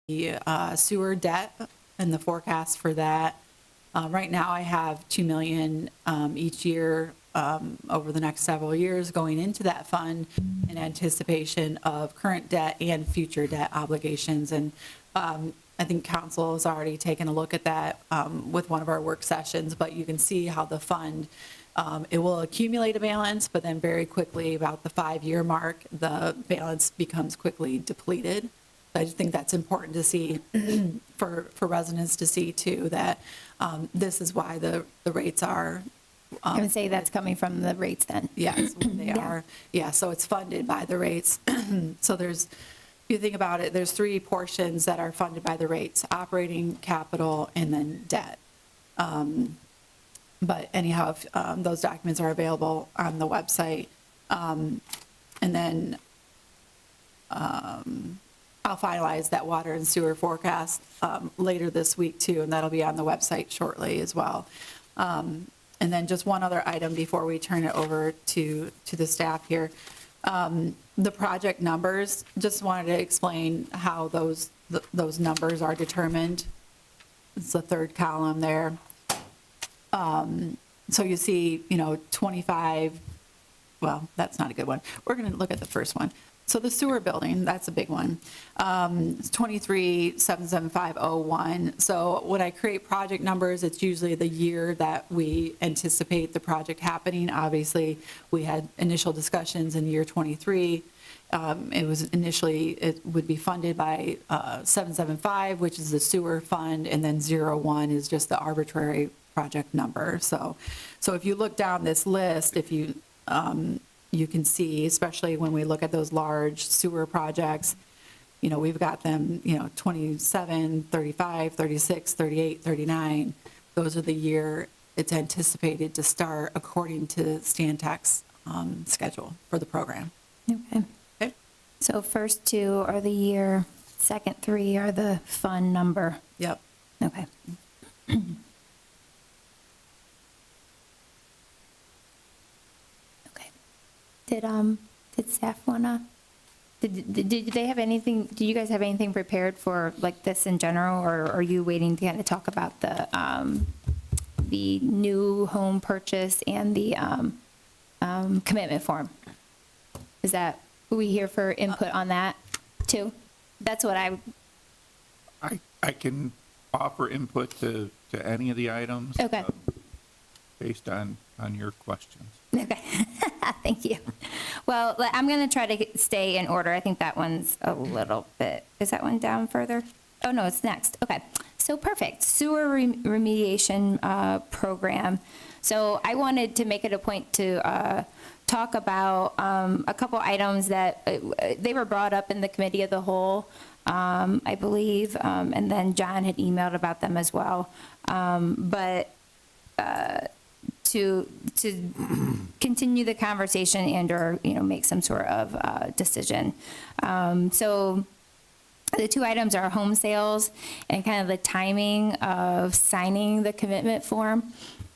the sewer debt and the forecast for that. Right now, I have 2 million each year over the next several years going into that fund in anticipation of current debt and future debt obligations. And I think council has already taken a look at that with one of our work sessions, but you can see how the fund, it will accumulate a balance, but then very quickly, about the 5-year mark, the balance becomes quickly depleted. I just think that's important to see for residents to see too, that this is why the rates are. I would say that's coming from the rates then. Yes, they are. Yeah, so it's funded by the rates. So there's, if you think about it, there's 3 portions that are funded by the rates: operating, capital, and then debt. But anyhow, if, those documents are available on the website. And then I'll finalize that water and sewer forecast later this week too, and that'll be on the website shortly as well. And then just one other item before we turn it over to the staff here. The project numbers, just wanted to explain how those numbers are determined. It's the 3rd column there. So you see, 25, well, that's not a good one. We're going to look at the first one. So the sewer building, that's a big one. It's 23-77501. So when I create project numbers, it's usually the year that we anticipate the project happening. Obviously, we had initial discussions in year 23. It would be funded by 775, which is the sewer fund, and then 01 is just the arbitrary project number. So if you look down this list, if you you can see, especially when we look at those large sewer projects, we've got them, 27, 35, 36, 38, 39. Those are the year it's anticipated to start according to Stantec's schedule for the program. Okay. Okay. So first 2 are the year, second 3 are the fund number. Yep. Okay. Okay. Did staff wanna, did they have anything, do you guys have anything prepared for like this in general, or are you waiting to kind of talk about the new home purchase and the commitment form? Is that, are we here for input on that too? That's what I can offer input to any of the items. Okay. Based on your questions. Okay, thank you. Well, I'm going to try to stay in order. I think that one's a little bit, is that one down further? Oh, no, it's next. Okay, so perfect. Sewer remediation program. So I wanted to make it a point to talk about a couple items that they were brought up in the committee of the whole, I believe, and then John had emailed about them as well. But to continue the conversation and or make some sort of decision. So the 2 items are home sales and kind of the timing of signing the commitment form.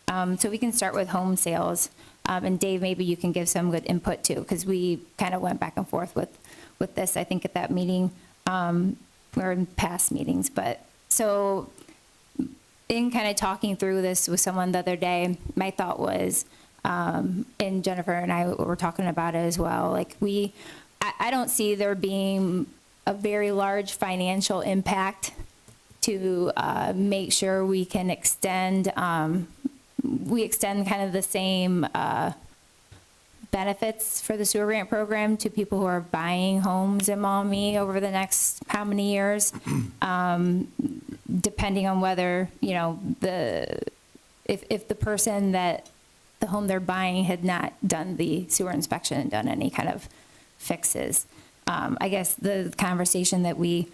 So we can start with home sales. And Dave, maybe you can give some good input too, because we kind of went back and forth with this, I think, at that meeting or in past meetings. But so in kind of talking through this with someone the other day, my thought was, and Jennifer and I were talking about it as well, like I don't see there being a very large financial impact to make sure we can extend kind of the same benefits for the sewer grant program to people who are buying homes in Maumee over the next how many years, depending on whether, if the person that the home they're buying had not done the sewer inspection and done any kind of fixes. I guess the conversation that we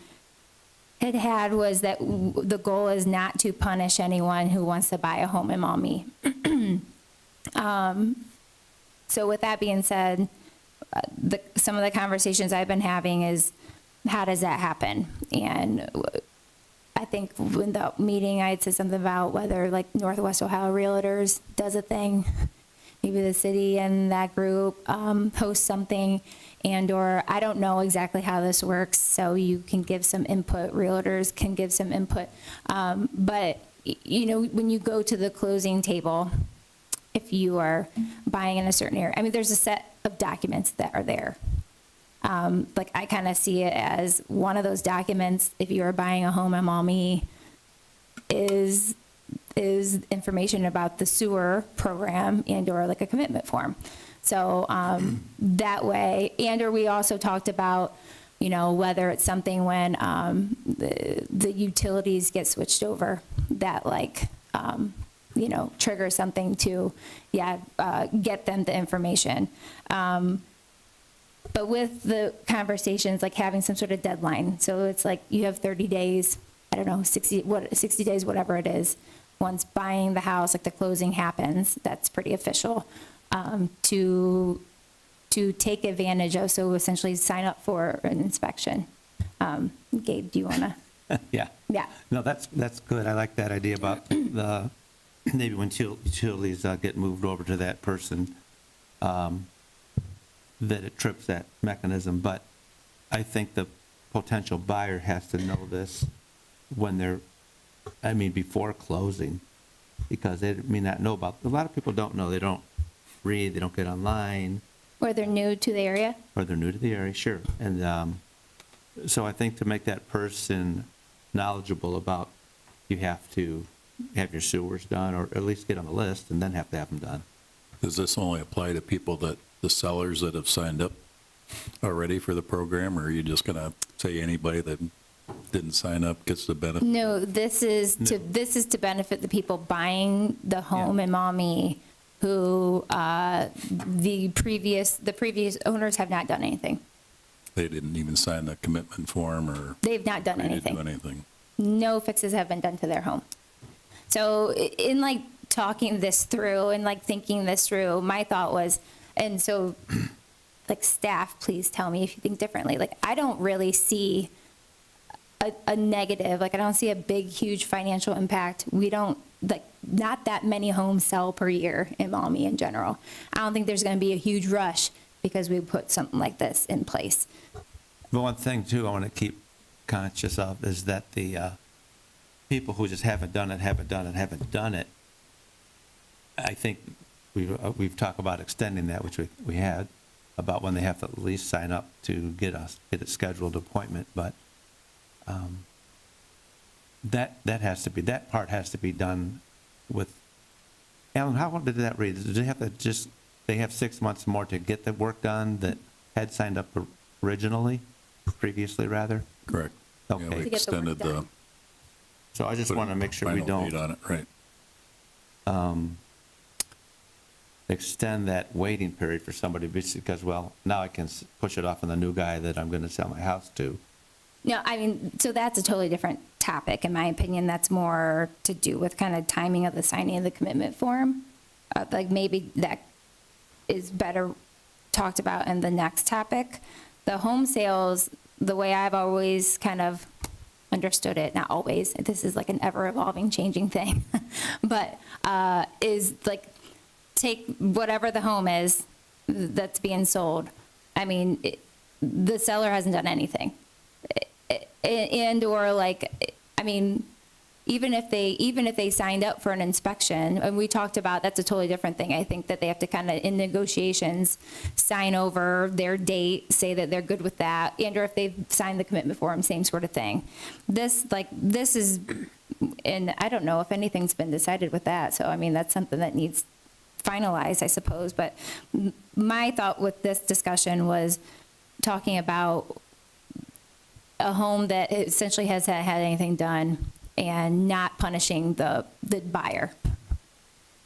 had was that the goal is not to punish anyone who wants to buy a home in Maumee. So with that being said, some of the conversations I've been having is, how does that happen? And I think in the meeting I had said something about whether like Northwest Ohio Realtors does a thing, maybe the city and that group host something, and/or I don't know exactly how this works, so you can give some input, realtors can give some input. But, you know, when you go to the closing table, if you are buying in a certain area, I mean, there's a set of documents that are there. Like, I kind of see it as one of those documents, if you are buying a home in Maumee, is information about the sewer program and/or like a commitment form. So that way, and/or we also talked about, you know, whether it's something when the utilities get switched over, that like, you know, trigger something to, get them the information. But with the conversations, like having some sort of deadline. So it's like you have 30 days, I don't know, 60 days, whatever it is. Once buying the house, like the closing happens, that's pretty official, to take advantage of, so essentially sign up for an inspection. Gabe, do you want to? Yeah. Yeah. No, that's good. I like that idea about the, maybe when utilities get moved over to that person, that it trips that mechanism. But I think the potential buyer has to know this when they're, I mean, before closing, because they may not know about, a lot of people don't know. They don't read, they don't get online, Or they're new to the area? or they're new to the area, sure. And so I think to make that person knowledgeable about, you have to have your sewers done, or at least get on the list, and then have to have them done. Does this only apply to people that, the sellers that have signed up already for the program, or are you just going to say anybody that didn't sign up gets the benefit? No, this is to benefit the people buying the home in Maumee who the previous owners have not done anything. They didn't even sign the commitment form, or They've not done they didn't do anything. anything? No fixes have been done to their home. So in like talking this through and like thinking this through, my thought was, and so like staff, please tell me if you think differently. Like, I don't really see a negative, like I don't see a big, huge financial impact. We don't, like, not that many homes sell per year in Maumee in general. I don't think there's going to be a huge rush because we put something like this in place. The one thing, too, I want to keep conscious of is that the people who just haven't done it, I think we've talked about extending that, which we had, about when they have to at least sign up to get a scheduled appointment. But that part has to be done with, Alan, how long did that read? Did they have to they have 6 months more to get the work done that had signed up previously, rather? Correct. Okay. Yeah, To we get the work extended the. done. So I just want to make sure we final date don't on it, right. extend that waiting period for somebody because, well, now I can push it off on the new guy that I'm going to sell my house to. No, I mean, so that's a totally different topic, in my opinion. That's more to do with kind of timing of the signing of the commitment form. Like, maybe that is better talked about in the next topic. The home sales, the way I've always kind of understood it, not always, this is like an ever-evolving, changing thing, but is like, take whatever the home is that's being sold. I mean, the seller hasn't done anything. And/or like, I mean, even if they signed up for an inspection, and we talked about, that's a totally different thing. I think that they have to kind of, in negotiations, sign over their date, say that they're good with that, and/or if they've signed the commitment form, same sort of thing. This is, and I don't know if anything's been decided with that. So, I mean, that's something that needs finalized, I suppose. But my thought with this discussion was talking about a home that essentially hasn't had anything done, and not punishing the buyer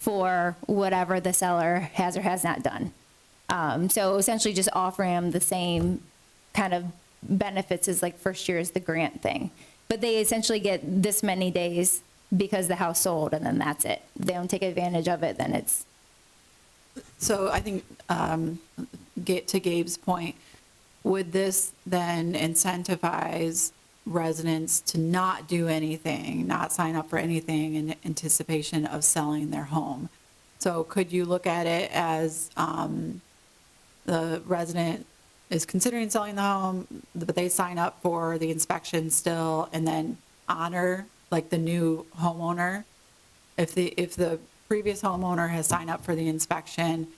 for whatever the seller has or has not done. So essentially just offering them the same kind of benefits as like first year is the grant thing. But they essentially get this many days because the house sold, and then that's it. They don't take advantage of it, then it's. So I think, to Gabe's point, would this then incentivize residents to not do anything, not sign up for anything in anticipation of selling their home? So could you look at it as the resident is considering selling the home, but they sign up for the inspection still, and then honor like the new homeowner? If the previous homeowner has signed up for the inspection,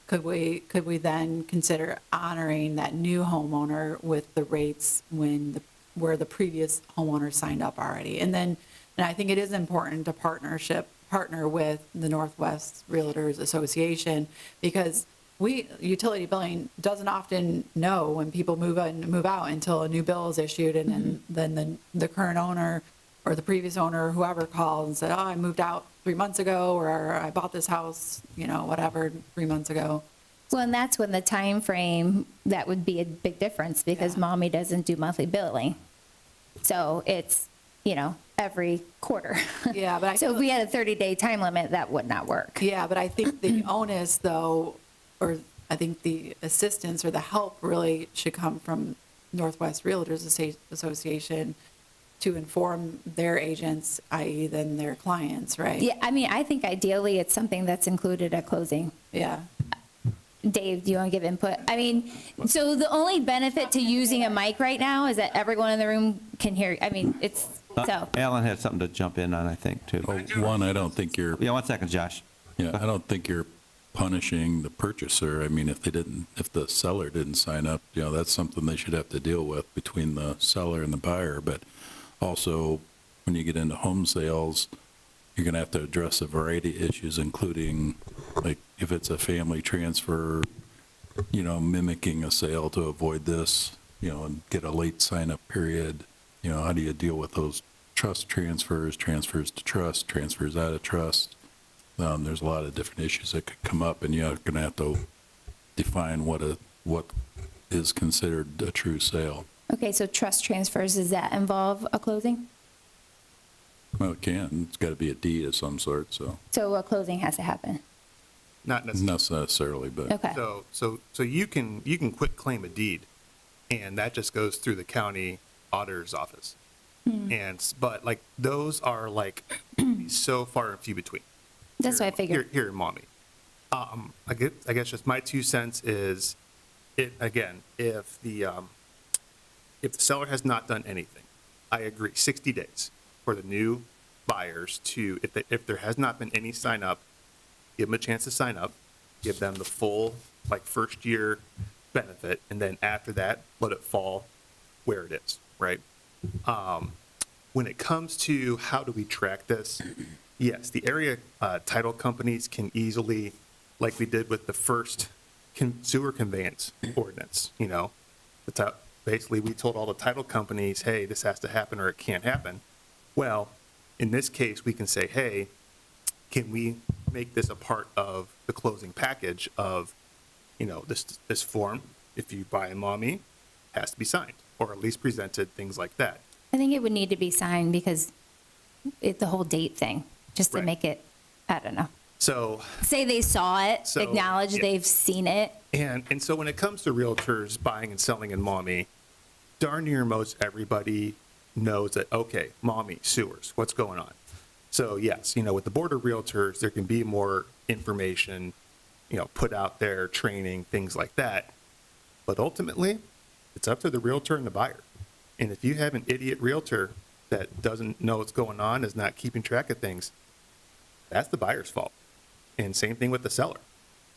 could we then consider honoring that new homeowner with the rates where the previous homeowner signed up already? And I think it is important to partner with the Northwest Realtors Association, because utility billing doesn't often know when people move in and move out until a new bill is issued, and then the current owner or the previous owner, whoever called and said, oh, I moved out 3 months ago, or I bought this house, whatever, 3 months ago. Well, and that's when the time frame, that would be a big difference, because Yeah. mommy doesn't do monthly billing. So it's, every quarter. Yeah, but So if we had a 30-day time limit, that would not work. Yeah, but I think the onus, though, or I think the assistance or the help really should come from Northwest Realtors Association to inform their agents, i.e. then their clients, right? Yeah, I mean, I think ideally it's something that's included at closing. Yeah. Dave, do you want to give input? I mean, so the only benefit to using a mic right now is that everyone in the room can hear. I mean, it's, so. Alan had something to jump in on, I think, too. Oh, one, I don't think you're, Yeah, 1 second, Josh. yeah, I don't think you're punishing the purchaser. I mean, if the seller didn't sign up, that's something they should have to deal with between the seller and the buyer. But also, when you get into home sales, you're going to have to address a variety of issues, including, like, if it's a family transfer, mimicking a sale to avoid this, and get a late sign-up period. How do you deal with those trust transfers to trust, transfers out of trust? There's a lot of different issues that could come up, and you're going to have to define what is considered a true sale. Okay, so trust transfers, does that involve a closing? Well, it can. It's got to be a deed of some sort, so So a closing has to happen. Not necessarily. not necessarily, but Okay. So you can quit claim a deed, and that just goes through the county auditor's office. But like those are like so far and few between. That's what I figured. Here in Maumee. I guess just my 2 cents is, if the seller has not done anything, I agree, 60 days for the new buyers to, if there has not been any sign up, give them a chance to sign up, give them the full, first year benefit, and then after that, let it fall where it is, right? When it comes to how do we track this, yes, the area title companies can easily, like we did with the first sewer conveyance ordinance, basically we told all the title companies, hey, this has to happen or it can't happen. Well, in this case, we can say, hey, can we make this a part of the closing package of, this form, if you buy a Maumee, has to be signed, or at least presented, things like that. I think it would need to be signed because the whole date thing, just to Right. make it, I don't know. So, Say they saw it, So, acknowledge yeah. they've seen it. and so when it comes to realtors buying and selling in Maumee, darn near most everybody knows that, okay, Maumee, sewers, what's going on? So yes, with the Board of Realtors, there can be more information, put out there, training, things like that. But ultimately, it's up to the realtor and the buyer. And if you have an idiot realtor that doesn't know what's going on, is not keeping track of things, that's the buyer's fault. And same thing with the seller.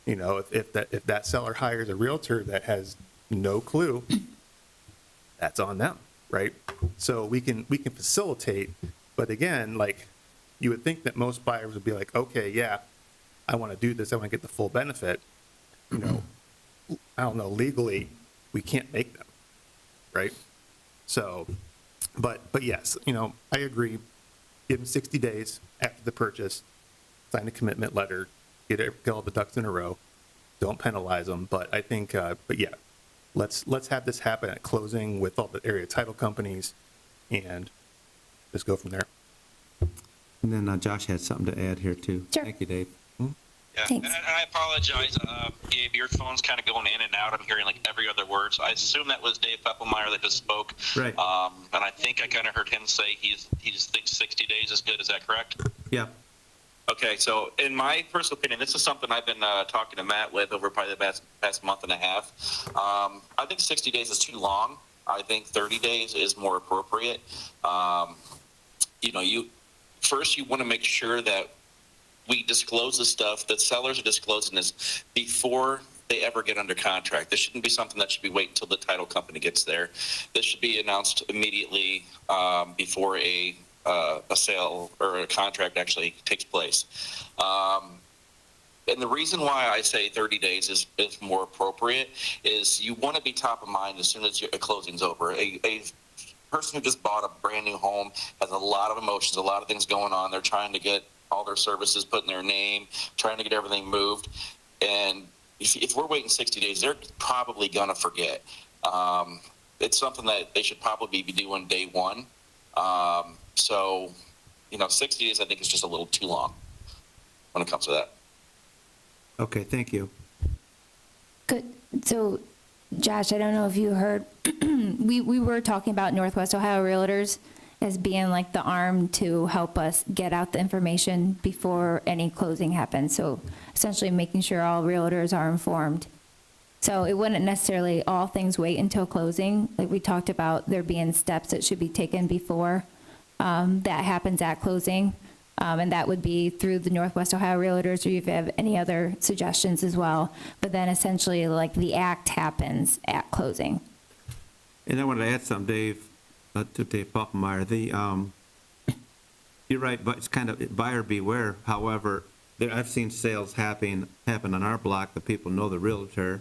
If that seller hires a realtor that has no clue, that's on them, right? So we can facilitate, but again, you would think that most buyers would be like, okay, yeah, I want to do this, I want to get the full benefit. I don't know, legally, we can't make them, right? So, but yes, I agree. Give them 60 days after the purchase, sign a commitment letter, get all the ducks in a row. Don't penalize them. But I think, but yeah, let's have this happen at closing with all the area title companies and just go from there. And then Josh had something to add here, too. Sure. Thank you, Dave. Yeah, Thanks. and I apologize, Gabe, your phone's kind of going in and out. I'm hearing every other word. So I assume that was Dave Peppelmeyer that just spoke. Right. And I think I kind of heard him say he just thinks 60 days is good. Is that correct? Yeah. Okay, so in my personal opinion, this is something I've been talking to Matt with over probably the past month and a half. I think 60 days is too long. I think 30 days is more appropriate. You know, you want to make sure that we disclose the stuff, that sellers are disclosing this before they ever get under contract. This shouldn't be something that should be waiting until the title company gets there. This should be announced immediately before a sale or a contract actually takes place. And the reason why I say 30 days is more appropriate is you want to be top of mind as soon as a closing's over. A person who just bought a brand new home has a lot of emotions, a lot of things going on. They're trying to get all their services put in their name, trying to get everything moved. And if we're waiting 60 days, they're probably going to forget. It's something that they should probably be doing day one. So, 60 days I think is just a little too long when it comes to that. Okay, thank you. Good. So, Josh, I don't know if you heard, we were talking about Northwest Ohio Realtors as being like the arm to help us get out the information before any closing happens. So essentially making sure all realtors are informed. So it wouldn't necessarily all things wait until closing. Like we talked about, there being steps that should be taken before that happens at closing. And that would be through the Northwest Ohio Realtors, or if you have any other suggestions as well. But then essentially like the act happens at closing. And I wanted to add something, Dave, to Dave Poppmeyer. You're right, but it's kind of buyer beware. However, I've seen sales happen on our block. The people know the realtor.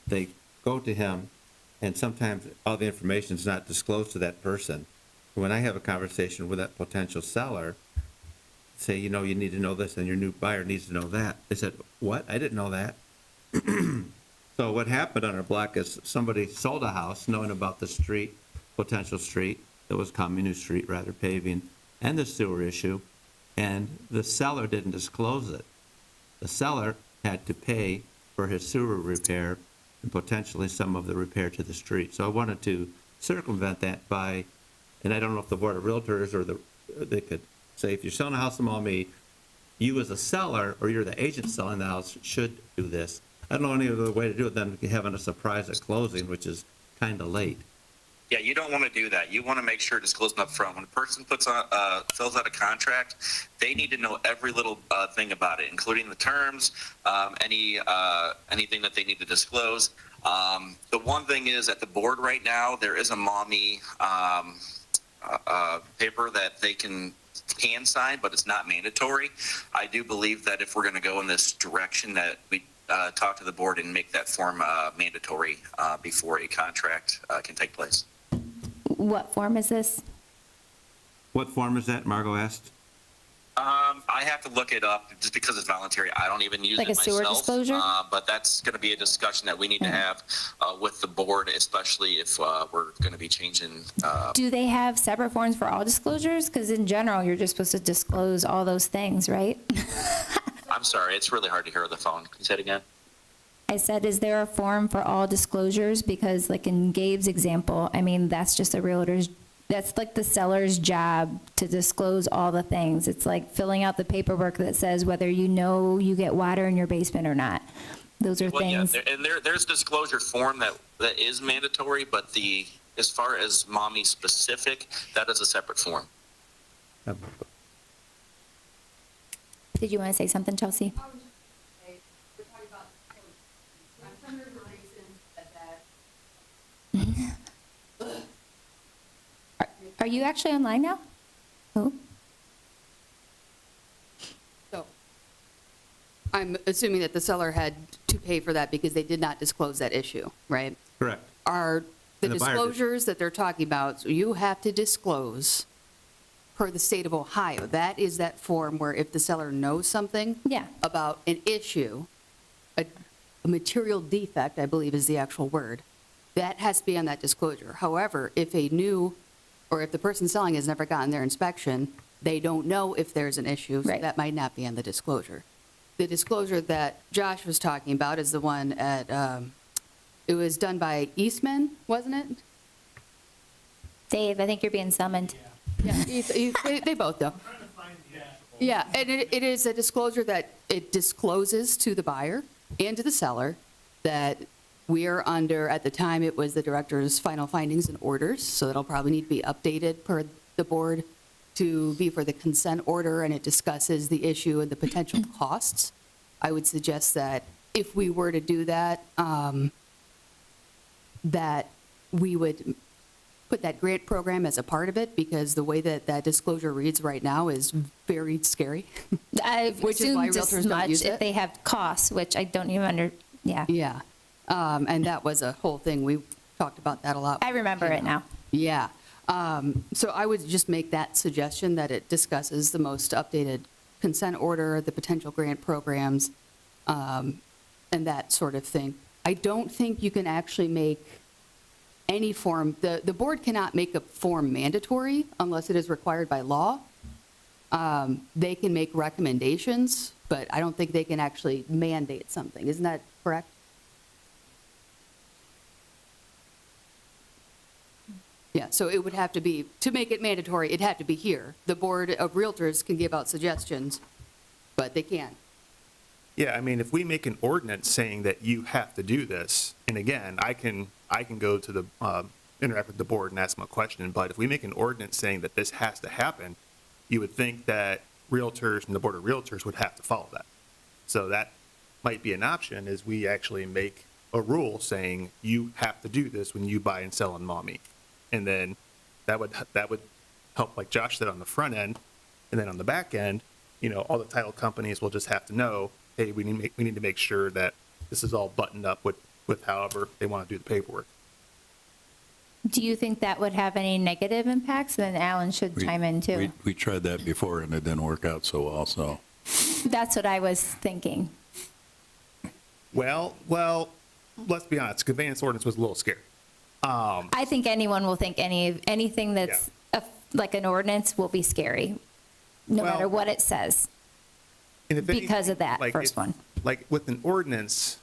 They go to him, and sometimes all the information is not disclosed to that person. When I have a conversation with that potential seller, say, you need to know this, and your new buyer needs to know that. They said, what? I didn't know that. So what happened on our block is somebody sold a house knowing about the street, potential street that was coming, new street rather, paving, and the sewer issue, and the seller didn't disclose it. The seller had to pay for his sewer repair and potentially some of the repair to the street. So I wanted to circumvent that by, and I don't know if the Board of Realtors or they could say, if you're selling a house in Maumee, you as a seller or you're the agent selling the house should do this. I don't know any other way to do it than having a surprise at closing, which is kind of late. Yeah, you don't want to do that. You want to make sure disclosing up front. When a person fills out a contract, they need to know every little thing about it, including the terms, anything that they need to disclose. The one thing is at the board right now, there is a Maumee paper that they can sign, but it's not mandatory. I do believe that if we're going to go in this direction, that we talk to the board and make that form mandatory before a contract can take place. What form is this? What form is that, Margot asked? I have to look it up just because it's voluntary. I don't even use Like it a sewer myself. disclosure? But that's going to be a discussion that we need to have with the board, especially if we're going to be changing. Do they have separate forms for all disclosures? Because in general, you're just supposed to disclose all those things, right? I'm sorry, it's really hard to hear on the phone. Can you say it again? I said, is there a form for all disclosures? Because like in Gabe's example, I mean, that's just a realtor's, that's like the seller's job to disclose all the things. It's like filling out the paperwork that says whether you get water in your basement or not. Those are things. Yeah, and there's disclosure form that is mandatory, but as far as Maumee specific, that is a separate form. Did you want to say something, Chelsea? Are you actually online now? Oh, So I'm assuming that the seller had to pay for that because they did not disclose that issue, right? Correct. Are the And the buyer did. disclosures that they're talking about, so you have to disclose per the state of Ohio. That is that form where if the seller knows something yeah. about an issue, a material defect, I believe is the actual word, that has to be on that disclosure. However, if if the person selling has never gotten their inspection, they don't know if there's an issue, so Right. that might not be on the disclosure. The disclosure that Josh was talking about is the one it was done by Eastman, wasn't it? Dave, I think you're being summoned. Yeah, they both do. I'm trying to find the actual Yeah, and it is a disclosure that it discloses to the buyer and to the seller that we are under, at the time, it was the director's final findings and orders, so that'll probably need to be updated per the board to be for the consent order, and it discusses the issue and the potential costs. I would suggest that if we were to do that, that we would put that grant program as a part of it, because the way that that disclosure reads right now is very scary. I've Which is why assumed realtors as don't much use if it. they have costs, which I don't even yeah. Yeah, and that was a whole thing. We talked about that a lot. I remember it now. Yeah. So I would just make that suggestion that it discusses the most updated consent order, the potential grant programs, and that sort of thing. I don't think you can actually make any form, the board cannot make a form mandatory unless it is required by law. They can make recommendations, but I don't think they can actually mandate something. Isn't that correct? Yeah, so it would have to be, to make it mandatory, it'd have to be here. The Board of Realtors can give out suggestions, but they can't. Yeah, I mean, if we make an ordinance saying that you have to do this, and again, I can go to the, interact with the board and ask them a question, but if we make an ordinance saying that this has to happen, you would think that realtors and the Board of Realtors would have to follow that. So that might be an option, is we actually make a rule saying you have to do this when you buy and sell in Maumee. And then that would help, like Josh said, on the front end, and then on the back end, all the title companies will just have to know, hey, we need to make sure that this is all buttoned up with however they want to do the paperwork. Do you think that would have any negative impacts? Then Alan should chime in too. We tried that before and it didn't work out so well, so. That's what I was thinking. Well, let's be honest, conveyance ordinance was a little scary. I think anyone will think anything that's like an ordinance will be scary, no Well, matter what it says. And if Because of that like, first one. Like with an ordinance,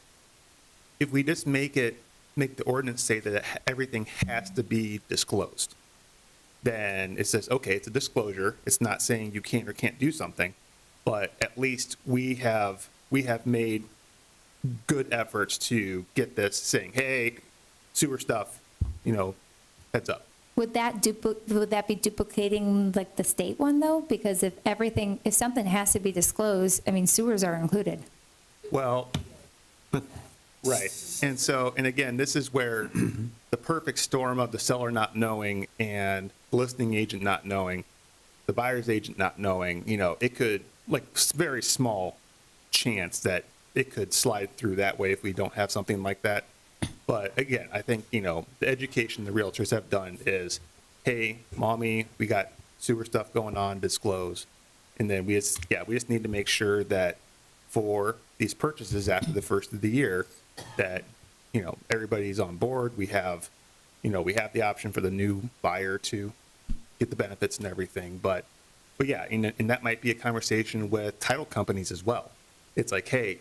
if we just make the ordinance say that everything has to be disclosed, then it says, okay, it's a disclosure. It's not saying you can or can't do something, but at least we have made good efforts to get this saying, hey, sewer stuff, heads up. Would that be duplicating like the state one though? Because if something has to be disclosed, I mean, sewers are included. Well, right. And again, this is where the perfect storm of the seller not knowing and the listing agent not knowing, the buyer's agent not knowing, it could, like, very small chance that it could slide through that way if we don't have something like that. But again, I think, the education the realtors have done is, hey, Maumee, we got sewer stuff going on, disclose. And then we just need to make sure that for these purchases after the first of the year, that, everybody's on board. We have the option for the new buyer to get the benefits and everything. But yeah, and that might be a conversation with title companies as well. It's like, hey,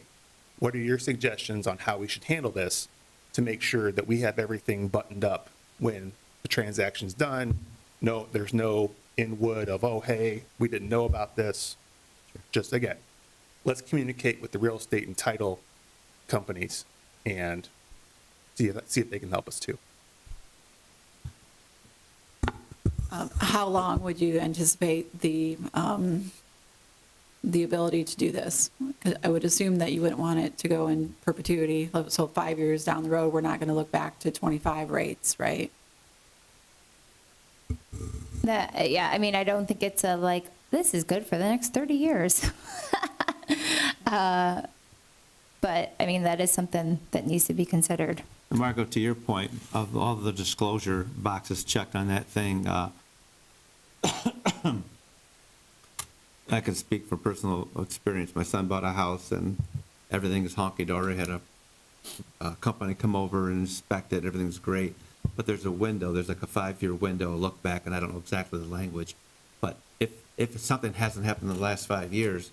what are your suggestions on how we should handle this to make sure that we have everything buttoned up when the transaction's done? No, there's no in wood of, oh, hey, we didn't know about this. Just, again, let's communicate with the real estate and title companies and see if they can help us too. How long would you anticipate the ability to do this? 'Cause I would assume that you wouldn't want it to go in perpetuity. So 5 years down the road, we're not going to look back to 25 rates, right? Yeah, I mean, I don't think it's this is good for the next 30 years. But, I mean, that is something that needs to be considered. Margo, to your point, of all the disclosure boxes checked on that thing, I can speak from personal experience. My son bought a house and everything is honky-dory. Had a company come over and inspect it. Everything's great. But there's a window, there's like a 5-year window, look back, and I don't know exactly the language. But if something hasn't happened in the last 5 years,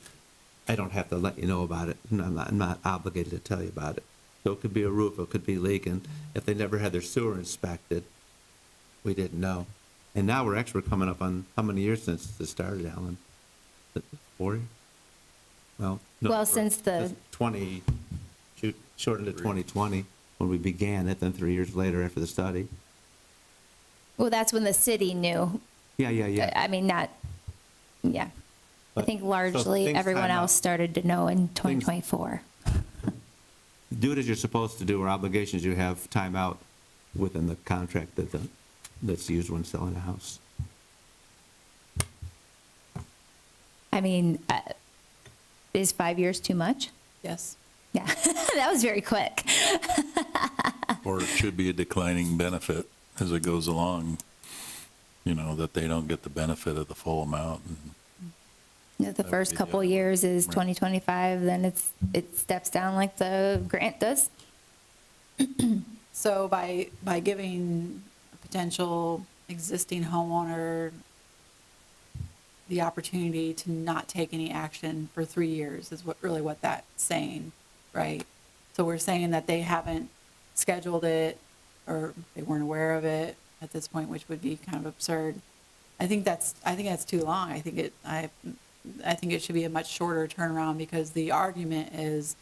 I don't have to let you know about it. And I'm not obligated to tell you about it. So it could be a roof, it could be leaking. If they never had their sewer inspected, we didn't know. And now we're coming up on how many years since it started, Alan? 4 years? Well, no, Well, since the- just 20, shortened to 2020, when we began it, then 3 years later after the study. Well, that's when the city knew. Yeah. I mean, not, yeah. I But- think so largely things everyone time else out. started to know in 2024. Do it as you're supposed to do, or obligations you have time out within the contract that's used when selling a house. I mean, is 5 years too much? Yes. Yeah, that was very quick. Or it should be a declining benefit as it goes along, that they don't get the benefit of the full amount. The would first be the couple other one. years is Right. 2025, then it steps down like the grant does. So by giving a potential existing homeowner the opportunity to not take any action for 3 years is what that's saying, right? So we're saying that they haven't scheduled it or they weren't aware of it at this point, which would be kind of absurd. I think that's too long. I think it should be a much shorter turnaround because the argument is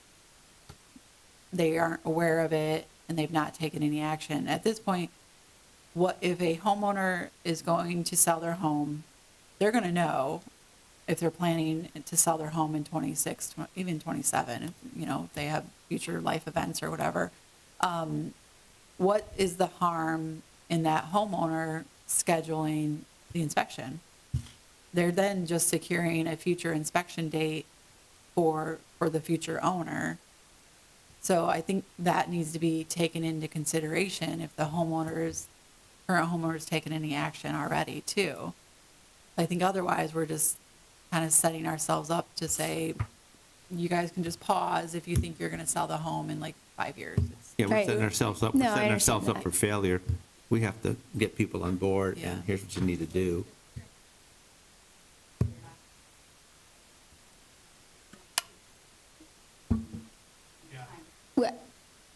they aren't aware of it and they've not taken any action. At this point, what if a homeowner is going to sell their home, they're going to know if they're planning to sell their home in 26, even 27, if they have future life events or whatever. What is the harm in that homeowner scheduling the inspection? They're then just securing a future inspection date for the future owner. So I think that needs to be taken into consideration if the current homeowner is taking any action already too. I think otherwise we're just kind of setting ourselves up to say, you guys can just pause if you think you're going to sell the home in like 5 years. Yeah, we're Right. setting ourselves up, No, I understand for that. failure. We have to get people on board, Yeah. and here's what you need to do. Well,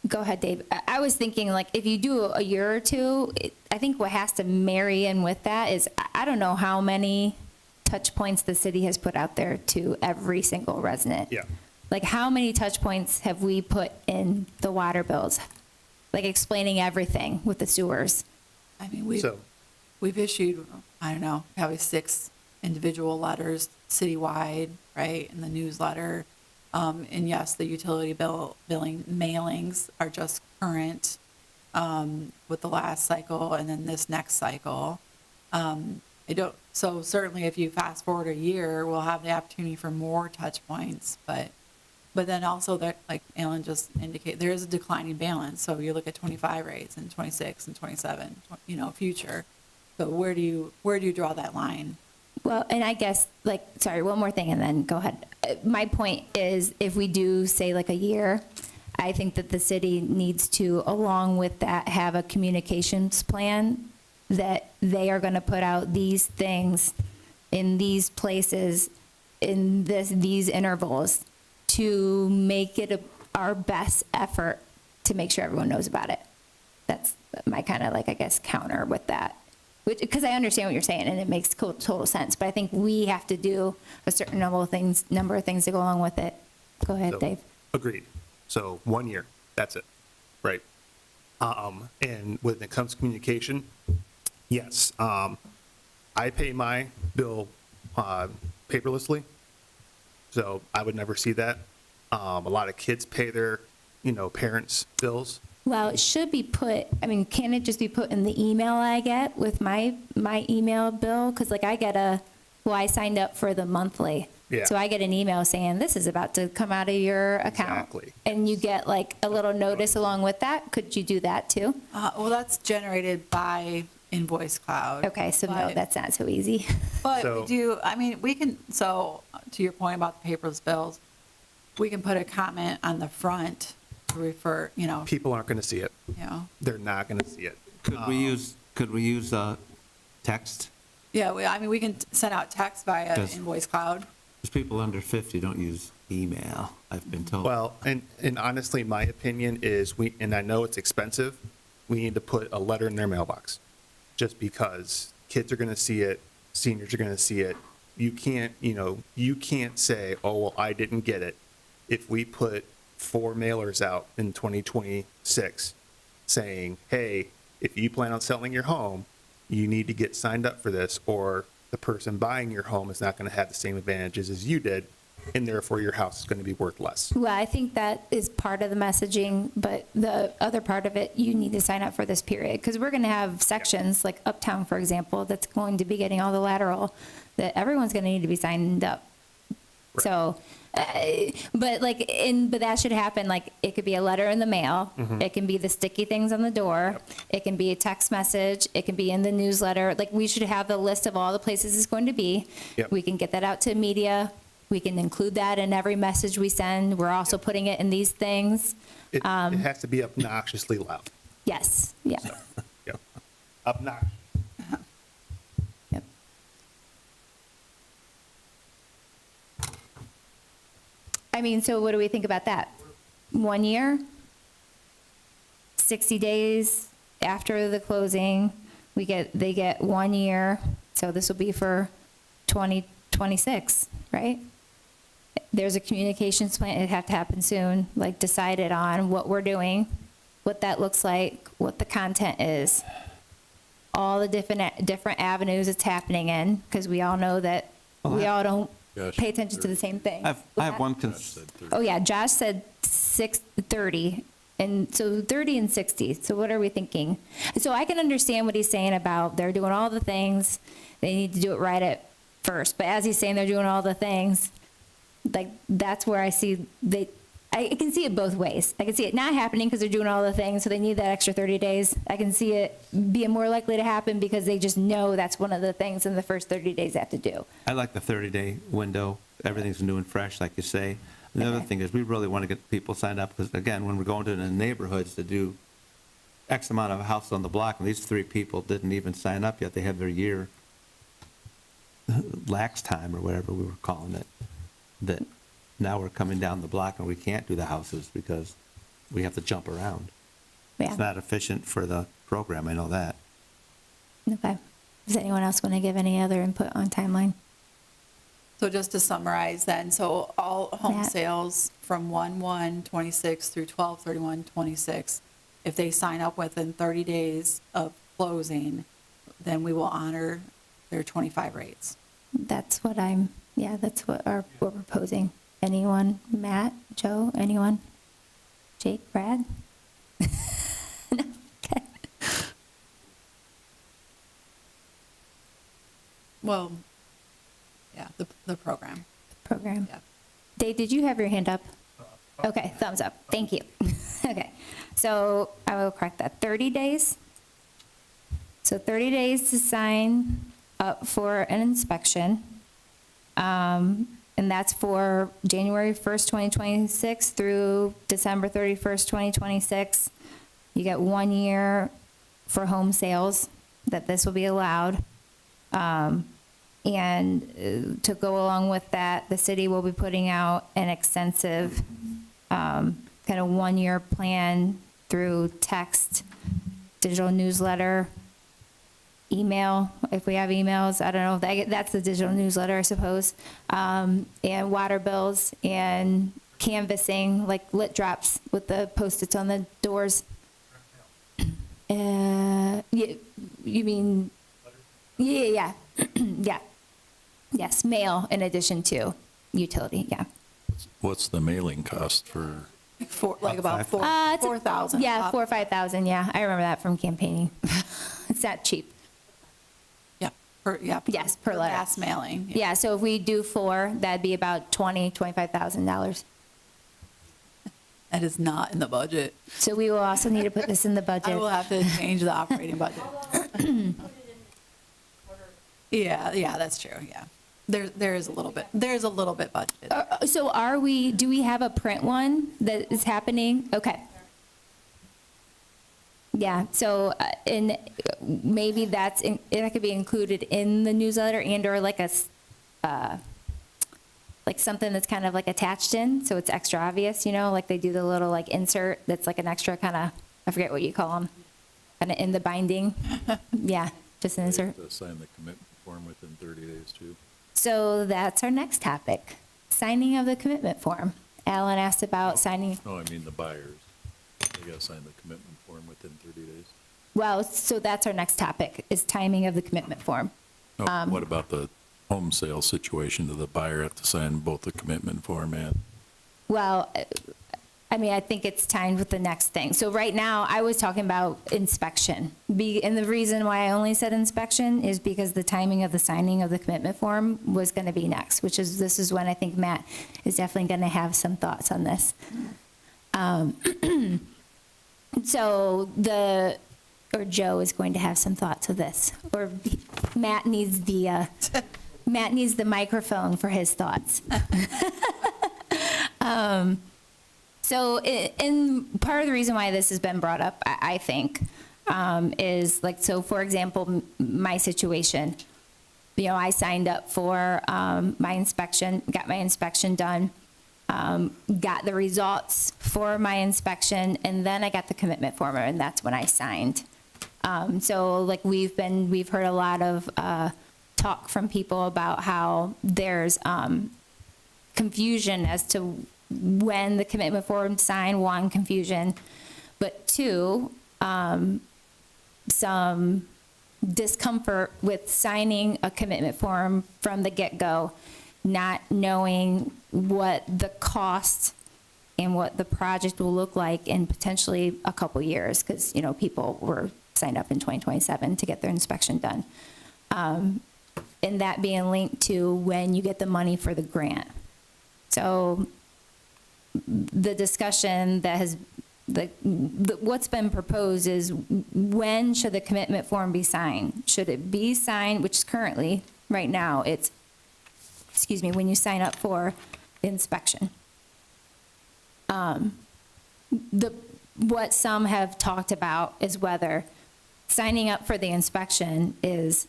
go ahead, Dave. I was thinking, like, if you do a year or two, I think what has to marry in with that is, I don't know how many touch points the city has put out there to every single resident. Yeah. Like, how many touch points have we put in the water bills? Like, explaining everything with the sewers. I mean, So, we've issued, I don't know, probably 6 individual letters citywide, right, in the newsletter. And yes, the utility billing mailings are just current with the last cycle and then this next cycle. So certainly if you fast forward a year, we'll have the opportunity for more touch points, but then also that, like Alan just indicated, there is a declining balance. So you look at 25 rates and 26 and 27, future. So where do you draw that line? Well, and I guess, sorry, one more thing and then go ahead. My point is, if we do say like a year, I think that the city needs to, along with that, have a communications plan that they are going to put out these things in these places, in these intervals, to make it our best effort to make sure everyone knows about it. That's my kind of I guess, counter with that. Because I understand what you're saying, and it makes total sense. But I think we have to do a certain number of things to go along with it. Go ahead, so, Dave. agreed. So 1 year, that's it, right? And when it comes to communication, yes, I pay my bill paperlessly, so I would never see that. A lot of kids pay their, parents' bills. Well, it should be put, can it just be put in the email I get with my email bill? Because I signed up for the monthly. Yeah. So I get an email saying, this is about to come out of your account. Exactly. And you get a little notice along with that. Could you do that too? Well, that's generated by Invoice Cloud. Okay, so no, But- that's not so easy. But So- we do, we can, so to your point about the paperless bills, we can put a comment on the front to refer, People aren't going to see it. They're not going to see it. Could we use text? Yeah, we can send out text via Does- Invoice Cloud. Because people under 50 don't use email, I've been told. Well, and honestly, my opinion is and I know it's expensive, we need to put a letter in their mailbox. Just because kids are going to see it, seniors are going to see it, you can't say, oh, well, I didn't get it. If we put 4 mailers out in 2026 saying, hey, if you plan on selling your home, you need to get signed up for this, or the person buying your home is not going to have the same advantages as you did, and therefore your house is going to be worth less. Well, I think that is part of the messaging, but the other part of it, you need to sign up for this period, because we're going to have sections, like Uptown, for example, that's going to be getting all the lateral, that everyone's going to need to be signed up. So, but that should happen, like, it could be a letter in the mail, it can be the sticky things on the door, it can be a text message, it can be in the newsletter, like, we should have the list of all the places it's going to be. Yep. We can get that out to media, we can include that in every message we send, we're also putting it in these things. It has to be obnoxiously loud. Yes, yeah. Yep. Obnoxious. Yep. I mean, so what do we think about that? 1 year? 60 days after the closing, they get 1 year, so this will be for 2026, right? There's a communications plan, it'd have to happen soon, like decided on what we're doing, what that looks like, what the content is, all the different avenues it's happening in, because we all know that we all don't Gosh, pay attention to the same thing. I have one, Oh, yeah, Josh said 30, and so 30 and 60, so what are we thinking? So I can understand what he's saying about they're doing all the things, they need to do it right at first, but as he's saying they're doing all the things, like, that's where I see I can see it both ways. I can see it not happening because they're doing all the things, so they need that extra 30 days. I can see it being more likely to happen because they just know that's one of the things in the first 30 days they have to do. I like the 30-day window. Everything's new and fresh, like you say. The other Okay. thing is, we really want to get people signed up, because, again, when we're going to the neighborhoods to do X amount of houses on the block, and these 3 people didn't even sign up yet, they have their year lax time, or whatever we were calling it, that now we're coming down the block and we can't do the houses because we have to jump around. Yeah. It's not efficient for the program, I know that. Okay. Does anyone else want to give any other input on timeline? So just to summarize then, so all home Matt? sales from 1/1/26 through 12/31/26, if they sign up within 30 days of closing, then we will honor their 25 rates. That's what that's what we're proposing. Anyone? Matt? Joe? Anyone? Jake? Brad? No? Okay. Well, yeah, the program, Program. yeah. Dave, did you have your hand up? Okay, thumbs up. Thank you. Okay, so I will correct that. 30 days. So 30 days to sign up for an inspection. And that's for January 1st, 2026 through December 31st, 2026. You get 1 year for home sales, that this will be allowed. And to go along with that, the city will be putting out an extensive kind of 1 year plan through text, digital newsletter, email, if we have emails, I don't know, if that's the digital newsletter, I suppose, and water bills and canvassing, like lit drops with the Post-its on the doors. You mean, yeah. Yeah. Yes, mail in addition to utility, yeah. What's the mailing cost for, Like about It's 4,000. Yeah, 4,000 or 5,000, yeah. I remember that from campaigning. It's not cheap. Yeah. Yes, per letter. Mass mailing. Yeah, so if we do 4, that'd be about $25,000. That is not in the budget. So we will also need to put this in the I will budget. have to change the operating budget. Yeah, that's true, yeah. There is a little bit budgeted. So do we have a print one that is happening? Okay. Yeah, so, and maybe that could be included in the newsletter and/or like like something that's kind of like attached in, so it's extra obvious, like they do the little like insert that's like an extra kind of, I forget what you call them, kind of in the binding. Yeah, just an insert. to sign the commitment form within 30 days too? So that's our next topic, signing of the commitment form. Alan asked about signing, No, I mean the buyers. They got to sign the commitment form within 30 days. well, so that's our next topic, is timing of the commitment form. No, what about the home sale situation? Do the buyer have to sign both the commitment form and? Well, I mean, I think it's timed with the next thing. So right now, I was talking about inspection. And the reason why I only said inspection is because the timing of the signing of the commitment form was going to be next, this is when I think Matt is definitely going to have some thoughts on this. So or Joe is going to have some thoughts of this, or Matt needs the microphone for his thoughts. So, and part of the reason why this has been brought up, I think, is like, so for example, my situation, I signed up for my inspection, got my inspection done, got the results for my inspection, and then I got the commitment form, and that's when I signed. So like we've heard a lot of talk from people about how there's confusion as to when the commitment form signed, one, confusion, but two, some discomfort with signing a commitment form from the get-go, not knowing what the cost and what the project will look like in potentially a couple years, because, people were signed up in 2027 to get their inspection done. And that being linked to when you get the money for the grant. So the discussion that has, what's been proposed is, when should the commitment form be signed? Should it be signed, which is currently, right now, it's, when you sign up for the inspection. What some have talked about is whether signing up for the inspection is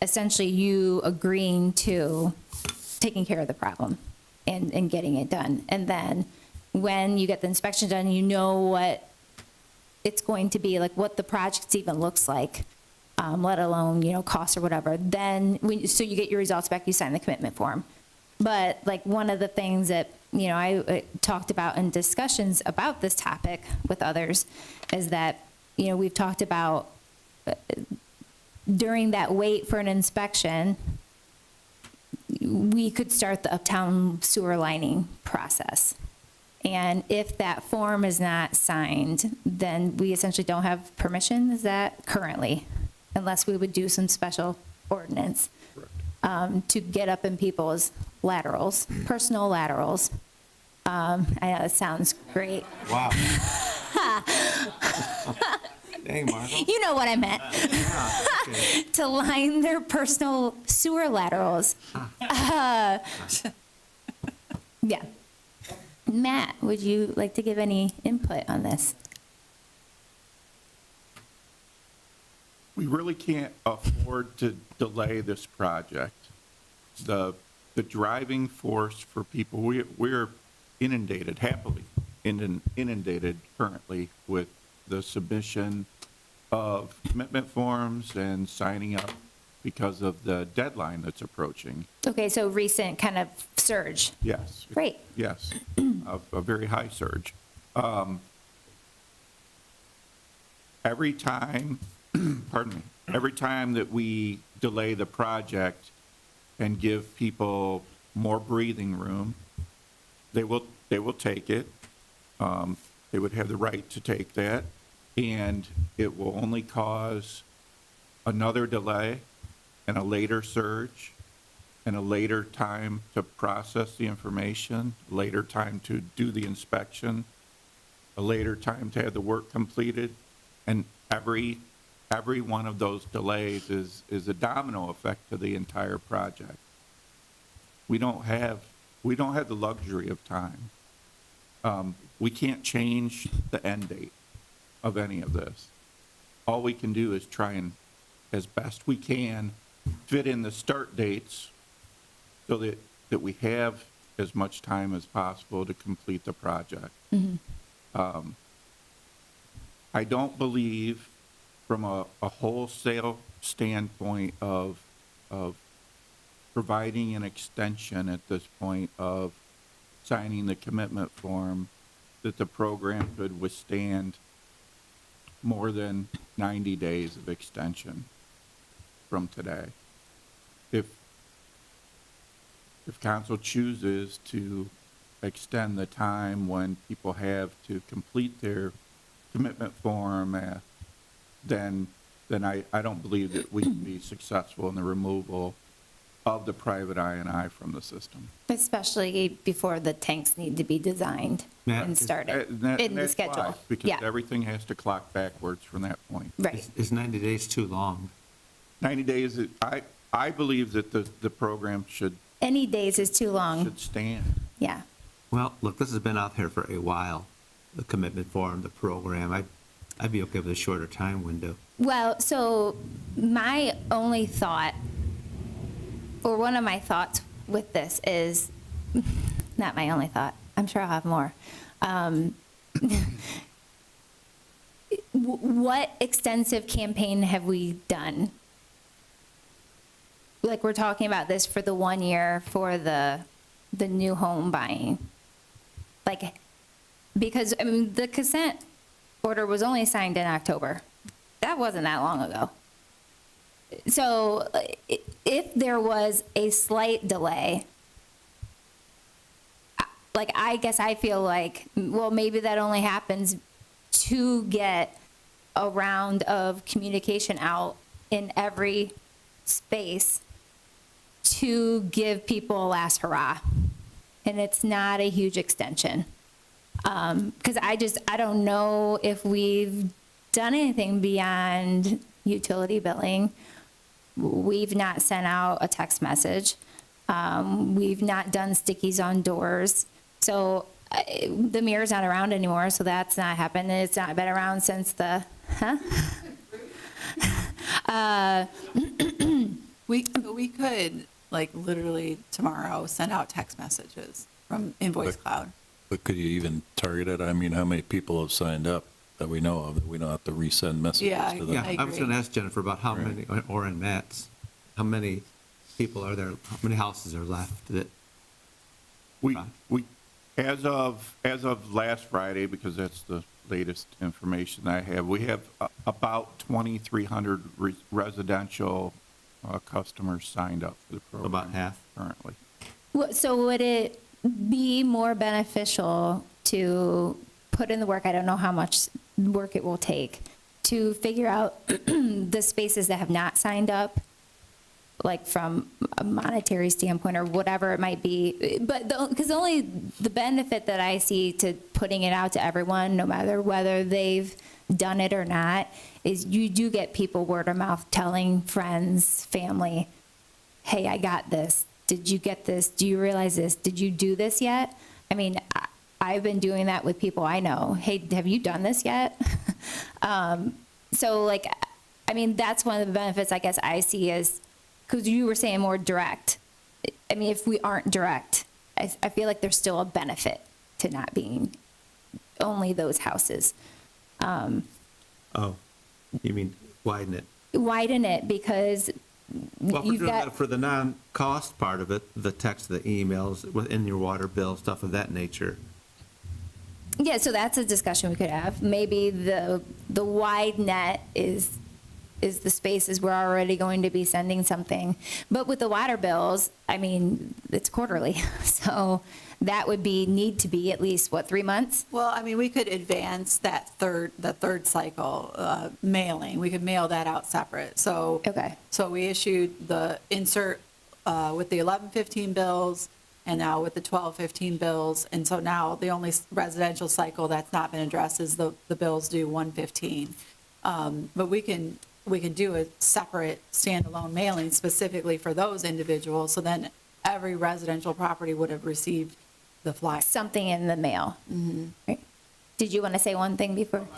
essentially you agreeing to taking care of the problem and getting it done. And then when you get the inspection done, you know what it's going to be, like what the project even looks like, let alone, costs or whatever. Then, so you get your results back, you sign the commitment form. But like one of the things that, I talked about in discussions about this topic with others is that, we've talked about during that wait for an inspection, we could start the uptown sewer lining process. And if that form is not signed, then we essentially don't have permission, is that currently? Unless we would do some special ordinance to get up in people's laterals, personal laterals. I know it sounds great. Wow. Dang, Margot. You know what I meant. To line their personal sewer laterals. Yeah. Matt, would you like to give any input on this? We really can't afford to delay this project. The driving force for people, we're inundated, happily inundated currently with the submission of commitment forms and signing up because of the deadline that's approaching. Okay, so recent kind of surge. Yes. Great. Yes, a very high surge. Every time, pardon me, every time that we delay the project and give people more breathing room, they will take it. They would have the right to take that, and it will only cause another delay and a later surge and a later time to process the information, later time to do the inspection, a later time to have the work completed. And every one of those delays is a domino effect to the entire project. We don't have the luxury of time. We can't change the end date of any of this. All we can do is try and, as best we can, fit in the start dates so that we have as much time as possible to complete the project. Mm-hmm. I don't believe, from a wholesale standpoint of providing an extension at this point of signing the commitment form, that the program could withstand more than 90 days of extension from today. If council chooses to extend the time when people have to complete their commitment form, then I don't believe that we can be successful in the removal of the private I&I from the system. Especially before the tanks need to be designed Yeah. and started And in the that's schedule. why, because Yeah, everything has to clock backwards from that point. right. Is 90 days too long? 90 days, I believe that the program should Any days is too long. stand. Yeah. Well, look, this has been out there for a while, the commitment form, the program. I'd be okay with a shorter time window. Well, so my only thought, or one of my thoughts with this is, not my only thought, I'm sure I'll have more. What extensive campaign have we done? Like, we're talking about this for the 1 year for the new home buying. Like, because, I mean, the consent order was only signed in October. That wasn't that long ago. So if there was a slight delay, like, I guess I feel like, well, maybe that only happens to get a round of communication out in every space to give people a last hurrah. And it's not a huge extension. Because I don't know if we've done anything beyond utility billing. We've not sent out a text message. We've not done stickies on doors. So the mirror's not around anymore, so that's not happened. It's not been around since the, We could, like, literally tomorrow, send out text messages from Invoice Cloud. But could you even target it? I mean, how many people have signed up that we know of, that we don't have to resend messages Yeah, to them? Yeah, I I was agree. going to ask Jennifer about how Right. many, or in Matt's, how many people are there, how many houses are left that, We, Right. as of last Friday, because that's the latest information I have, we have about 2,300 residential customers signed up for the program. About half? Currently. so would it be more beneficial to put in the work, I don't know how much work it will take, to figure out the spaces that have not signed up, like from a monetary standpoint or whatever it might be, but because only the benefit that I see to putting it out to everyone, no matter whether they've done it or not, is you do get people word of mouth telling friends, family, hey, I got this. Did you get this? Do you realize this? Did you do this yet? I mean, I've been doing that with people I know. Hey, have you done this yet? So, like, I mean, that's one of the benefits I guess I see is, because you were saying more direct. I mean, if we aren't direct, I feel like there's still a benefit to not being only those houses. oh, you mean widen it? Widen it because Well, if we're you've doing got. that for the non-cost part of it, the text, the emails, within your water bill, stuff of that nature. Yeah, so that's a discussion we could have. Maybe the wide net is the spaces we're already going to be sending something. But with the water bills, I mean, it's quarterly. So that would need to be at least, what, 3 months? Well, I mean, we could advance the third cycle mailing. We could mail that out separate. So. Okay. So we issued the insert with the 11-15 bills and now with the 12-15 bills. And so now the only residential cycle that's not been addressed is the bills due 1/15. But we can do a separate standalone mailing specifically for those individuals. So then every residential property would have received the flyer. Something in the mail. Right. Did you want to say one thing before?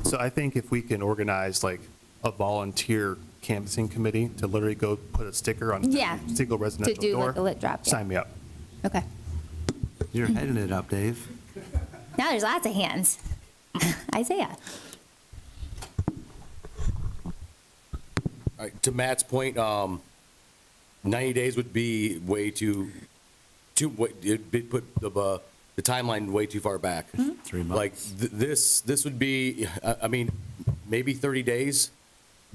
So I think if we can organize like a volunteer canvassing committee to literally go put a sticker on Yeah, every single residential do door. like a lit drop, yeah. Sign me up. Okay. You're heading it up, Dave. Now there's lots of hands. Isaiah. right, to Matt's point, 90 days would be way it'd put the timeline way too far back. 3 months. Like, this would be, I mean, maybe 30 days,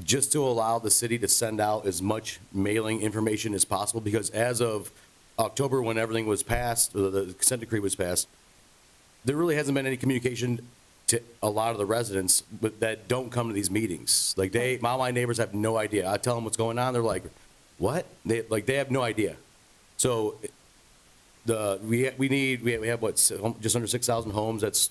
just to allow the city to send out as much mailing information as possible, because as of October, when everything was passed, or the consent decree was passed, there really hasn't been any communication to a lot of the residents that don't come to these meetings. Like, my neighbors have no idea. I tell them what's going on, they're like, what? They have no idea. So we have what, just under 6,000 homes, that's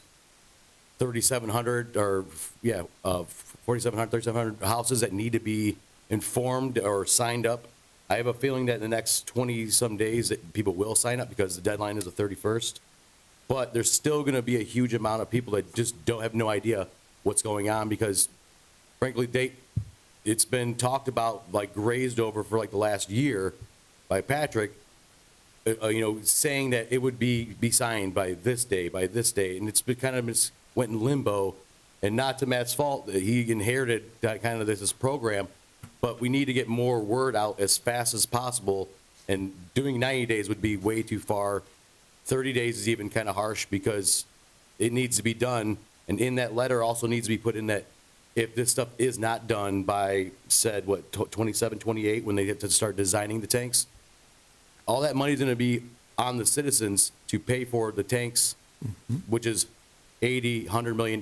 3,700, or, 4,700, 3,700 houses that need to be informed or signed up. I have a feeling that in the next 20-some days that people will sign up, because the deadline is the 31st. But there's still going to be a huge amount of people that just have no idea what's going on, because frankly, it's been talked about, like, grazed over for like the last year by Patrick, saying that it would be signed by this day, and it's been kind of just went in limbo. And not to Matt's fault, that he inherited that kind of this program, but we need to get more word out as fast as possible, and doing 90 days would be way too far. 30 days is even kind of harsh, because it needs to be done, and in that letter also needs to be put in that if this stuff is not done by, said, 27, 28, when they have to start designing the tanks, all that money is going to be on the citizens to pay for the tanks, which is $80, $100 million,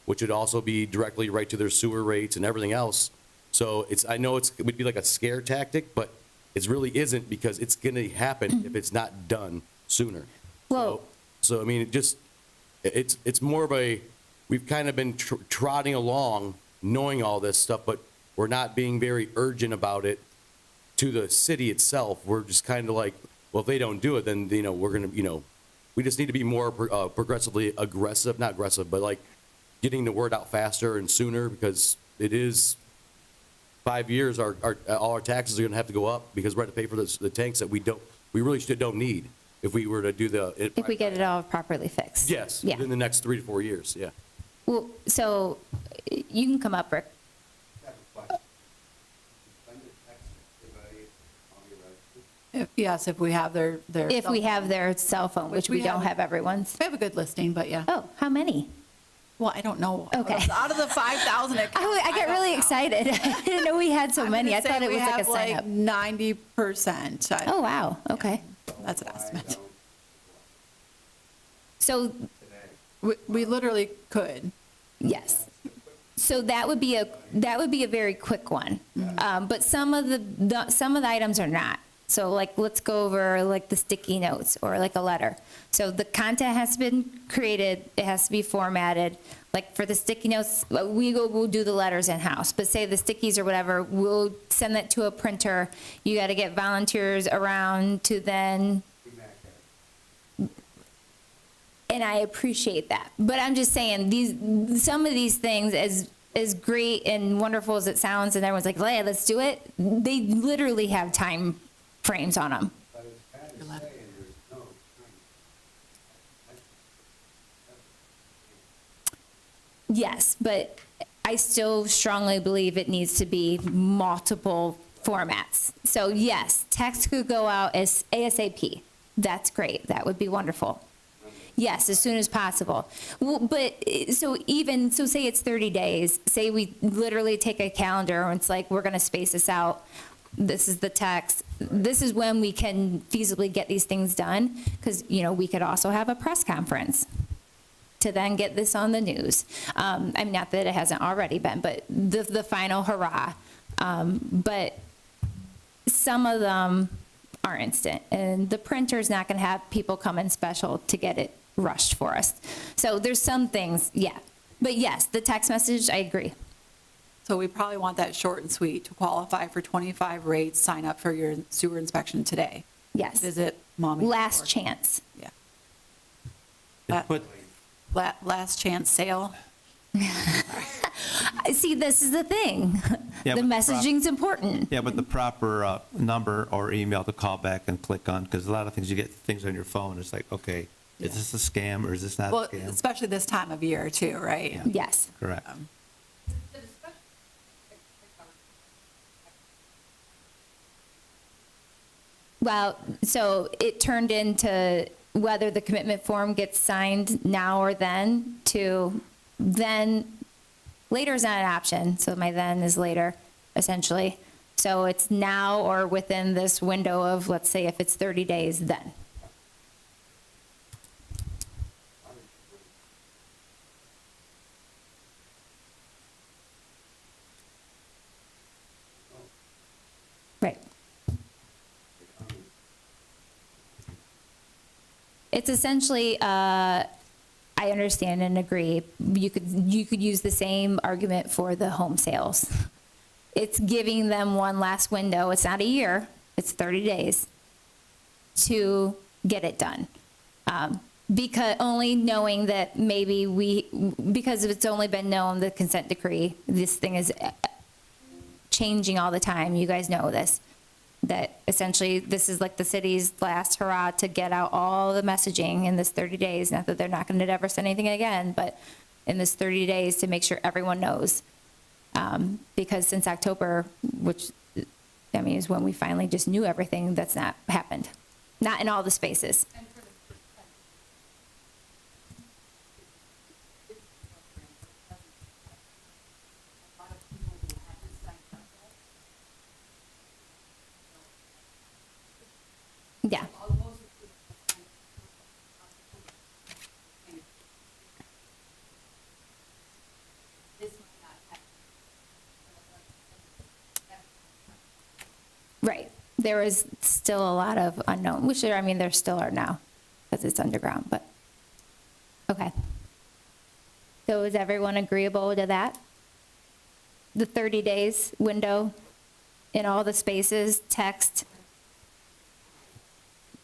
which would also be directly right to their sewer rates and everything else. So I know it would be like a scare tactic, but it really isn't, because it's going to happen if it's not done sooner. Well- So I mean, it's more of we've kind of been trotting along, knowing all this stuff, but we're not being very urgent about it to the city itself. We're just kind of like, well, if they don't do it, then, we're going to, we just need to be more progressively aggressive, not aggressive, but like getting the word out faster and sooner, because it is 5 years, all our taxes are going to have to go up, because we're going to pay for the tanks that we really don't need if we were to do If we get it all properly fixed. Yes, Yeah. within the next 3 to 4 years, yeah. Well, so you can come up, Rick. Yes, if we have their. If we have their cell phone, which we don't have everyone's. We have a good listing, but yeah. Oh, how many? Well, I don't know. Okay. Out of the 5,000 accounts. I got really excited. I didn't know we had so many. I thought it was like a sign up. 90%. Oh, wow. Okay. That's an estimate. So, We literally could. yes. So that would be a very quick one. But some of the items are not. So like, let's go over like the sticky notes or like a letter. So the content has been created, it has to be formatted. Like for the sticky notes, we'll do the letters in-house, but say the stickies or whatever, we'll send that to a printer. You got to get volunteers around to then, and I appreciate that. But I'm just saying, some of these things, as great and wonderful as it sounds, and everyone's like, yeah, let's do it, they literally have time frames on them. Yes, but I still strongly believe it needs to be multiple formats. So yes, text could go out as ASAP. That's great. That would be wonderful. Yes, as soon as possible. Well, but so say it's 30 days. Say we literally take a calendar and it's like, we're going to space this out. This is the text. This is when we can feasibly get these things done. Because, we could also have a press conference to then get this on the news. I mean, not that it hasn't already been, but the final hurrah. But some of them are instant, and the printer's not going to have people come in special to get it rushed for us. So there's some things, yeah. But yes, the text message, I agree. So we probably want that short and sweet. To qualify for 25 rates, sign up for your sewer inspection today. Yes. Visit mommy. Last chance. Yeah. Put, Last chance sale. See, this is the thing. Yeah, The but the messaging's important. yeah, but the proper number or email to call back and click on, because a lot of things, you get things on your phone, it's like, okay, is this a scam or is this not a Well, scam? especially this time of year too, right? Yes. Correct. Well, so it turned into whether the commitment form gets signed now or then to then, later is not an option, so my then is later, essentially. So it's now or within this window of, let's say if it's 30 days, then. Right. It's essentially, I understand and agree, you could use the same argument for the home sales. It's giving them one last window, it's not a year, it's 30 days, to get it done. Because only knowing that maybe because it's only been known, the consent decree, this thing is changing all the time, you guys know this, that essentially this is like the city's last hurrah to get out all the messaging in this 30 days, not that they're not going to ever send anything again, but in this 30 days to make sure everyone knows. Because since October, which, I mean, is when we finally just knew everything, that's not happened. Not in all the spaces. Yeah. Right. There is still a lot of unknown, which there, I mean, there still are now, because it's underground, but, okay. So is everyone agreeable to that? The 30 days window in all the spaces, text?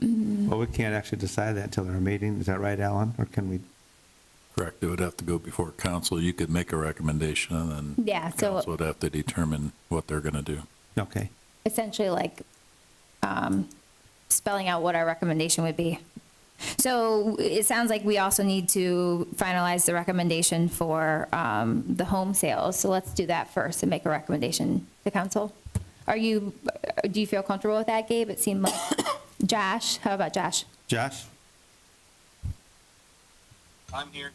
Well, we can't actually decide that until our meeting. Is that right, Alan? Or can we? Correct, it would have to go before council. You could make a recommendation, and then Yeah, so- council would have to determine what they're going to do. Okay. Essentially like spelling out what our recommendation would be. So it sounds like we also need to finalize the recommendation for the home sales. So let's do that first and make a recommendation to council. Do you feel comfortable with that, Gabe? It seemed like, Josh, how about Josh? Josh? I'm here.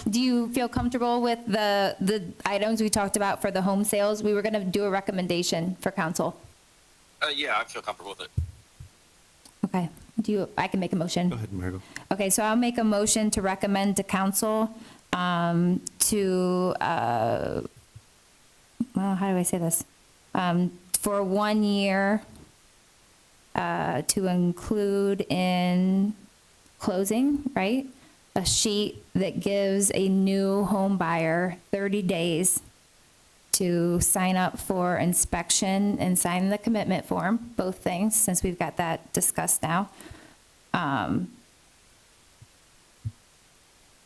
Do you feel comfortable with the items we talked about for the home sales? We were going to do a recommendation for council. Yeah, I feel comfortable with it. Okay. I can make a motion. Go ahead, Margot. Okay, so I'll make a motion to recommend to council well, how do I say this? For 1 year, to include in closing, right? A sheet that gives a new home buyer 30 days to sign up for inspection and sign the commitment form, both things, since we've got that discussed now.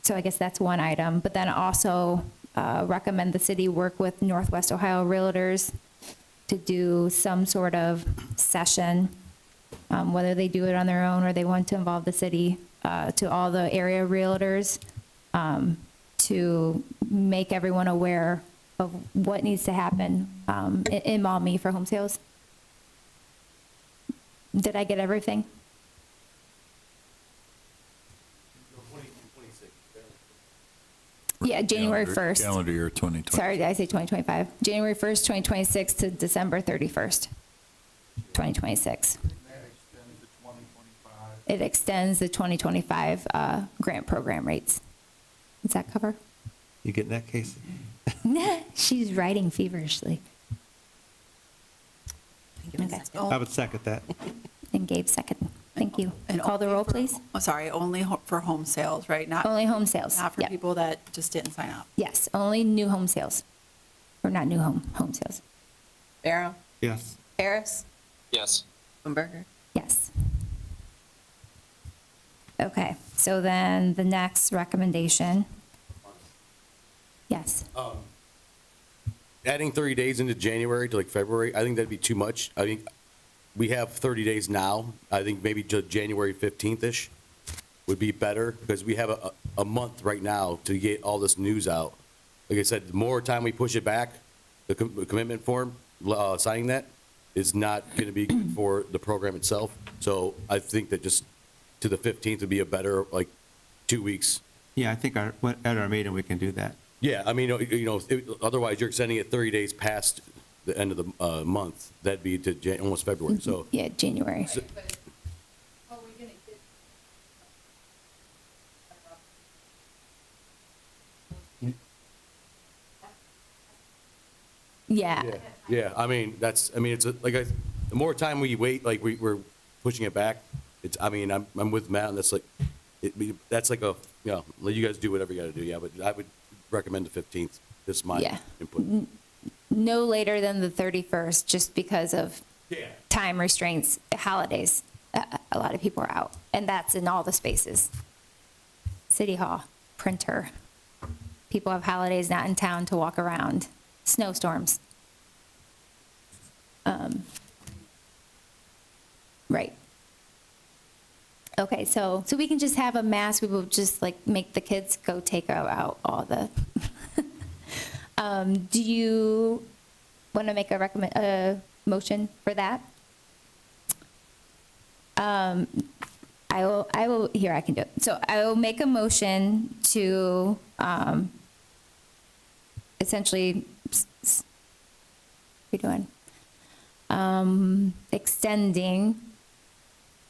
So I guess that's one item, but then also recommend the city work with Northwest Ohio Realtors to do some sort of session, whether they do it on their own or they want to involve the city, to all the area realtors, to make everyone aware of what needs to happen in Maumee for home sales. Did I get everything? Yeah, January 1st. Calendar year 2020. Sorry, did I say 2025? January 1st, 2026 to December 31st, 2026. It extends the 2025 grant program rates. Does that cover? You getting that, Casey? She's writing feverishly. Okay. I would second that. And Gabe second. Thank you. And Call the only roll, for- please. Oh, sorry, only for home sales, right? Not Only home sales. not for Yep. people that just didn't sign up. Yes, only new home sales. Or not new home sales. Barrow, Yes. Harris, Yes. Bloomberger. Yes. Okay, so then the next recommendation. Yes. Adding 30 days into January to like February, I think that'd be too much. I think we have 30 days now. I think maybe just January 15th-ish would be better because we have a month right now to get all this news out. Like I said, the more time we push it back, the commitment form, signing that, is not going to be good for the program itself. So I think that just to the 15th would be a better, like, 2 weeks. Yeah, I think at our meeting, we can do that. Yeah, I mean, otherwise you're extending it 30 days past the end of the month. That'd be to almost February, so. Yeah, January. Yeah, Yeah, I mean, it's the more time we wait, like, we're pushing it back, I'm with Matt, and that's like, let you guys do whatever you gotta do, yeah, but I would recommend the 15th, this is my Yeah. input. no later than the 31st, just because of Yeah. time restraints, holidays. A lot of people are out, and that's in all the spaces. City Hall, printer. People have holidays not in town to walk around, snowstorms. Right. Okay, so we can just have a mass, we will just like make the kids go take out all the. Do you want to make a motion for that? I will, here, I can do it. So I will make a motion to essentially, what are we doing?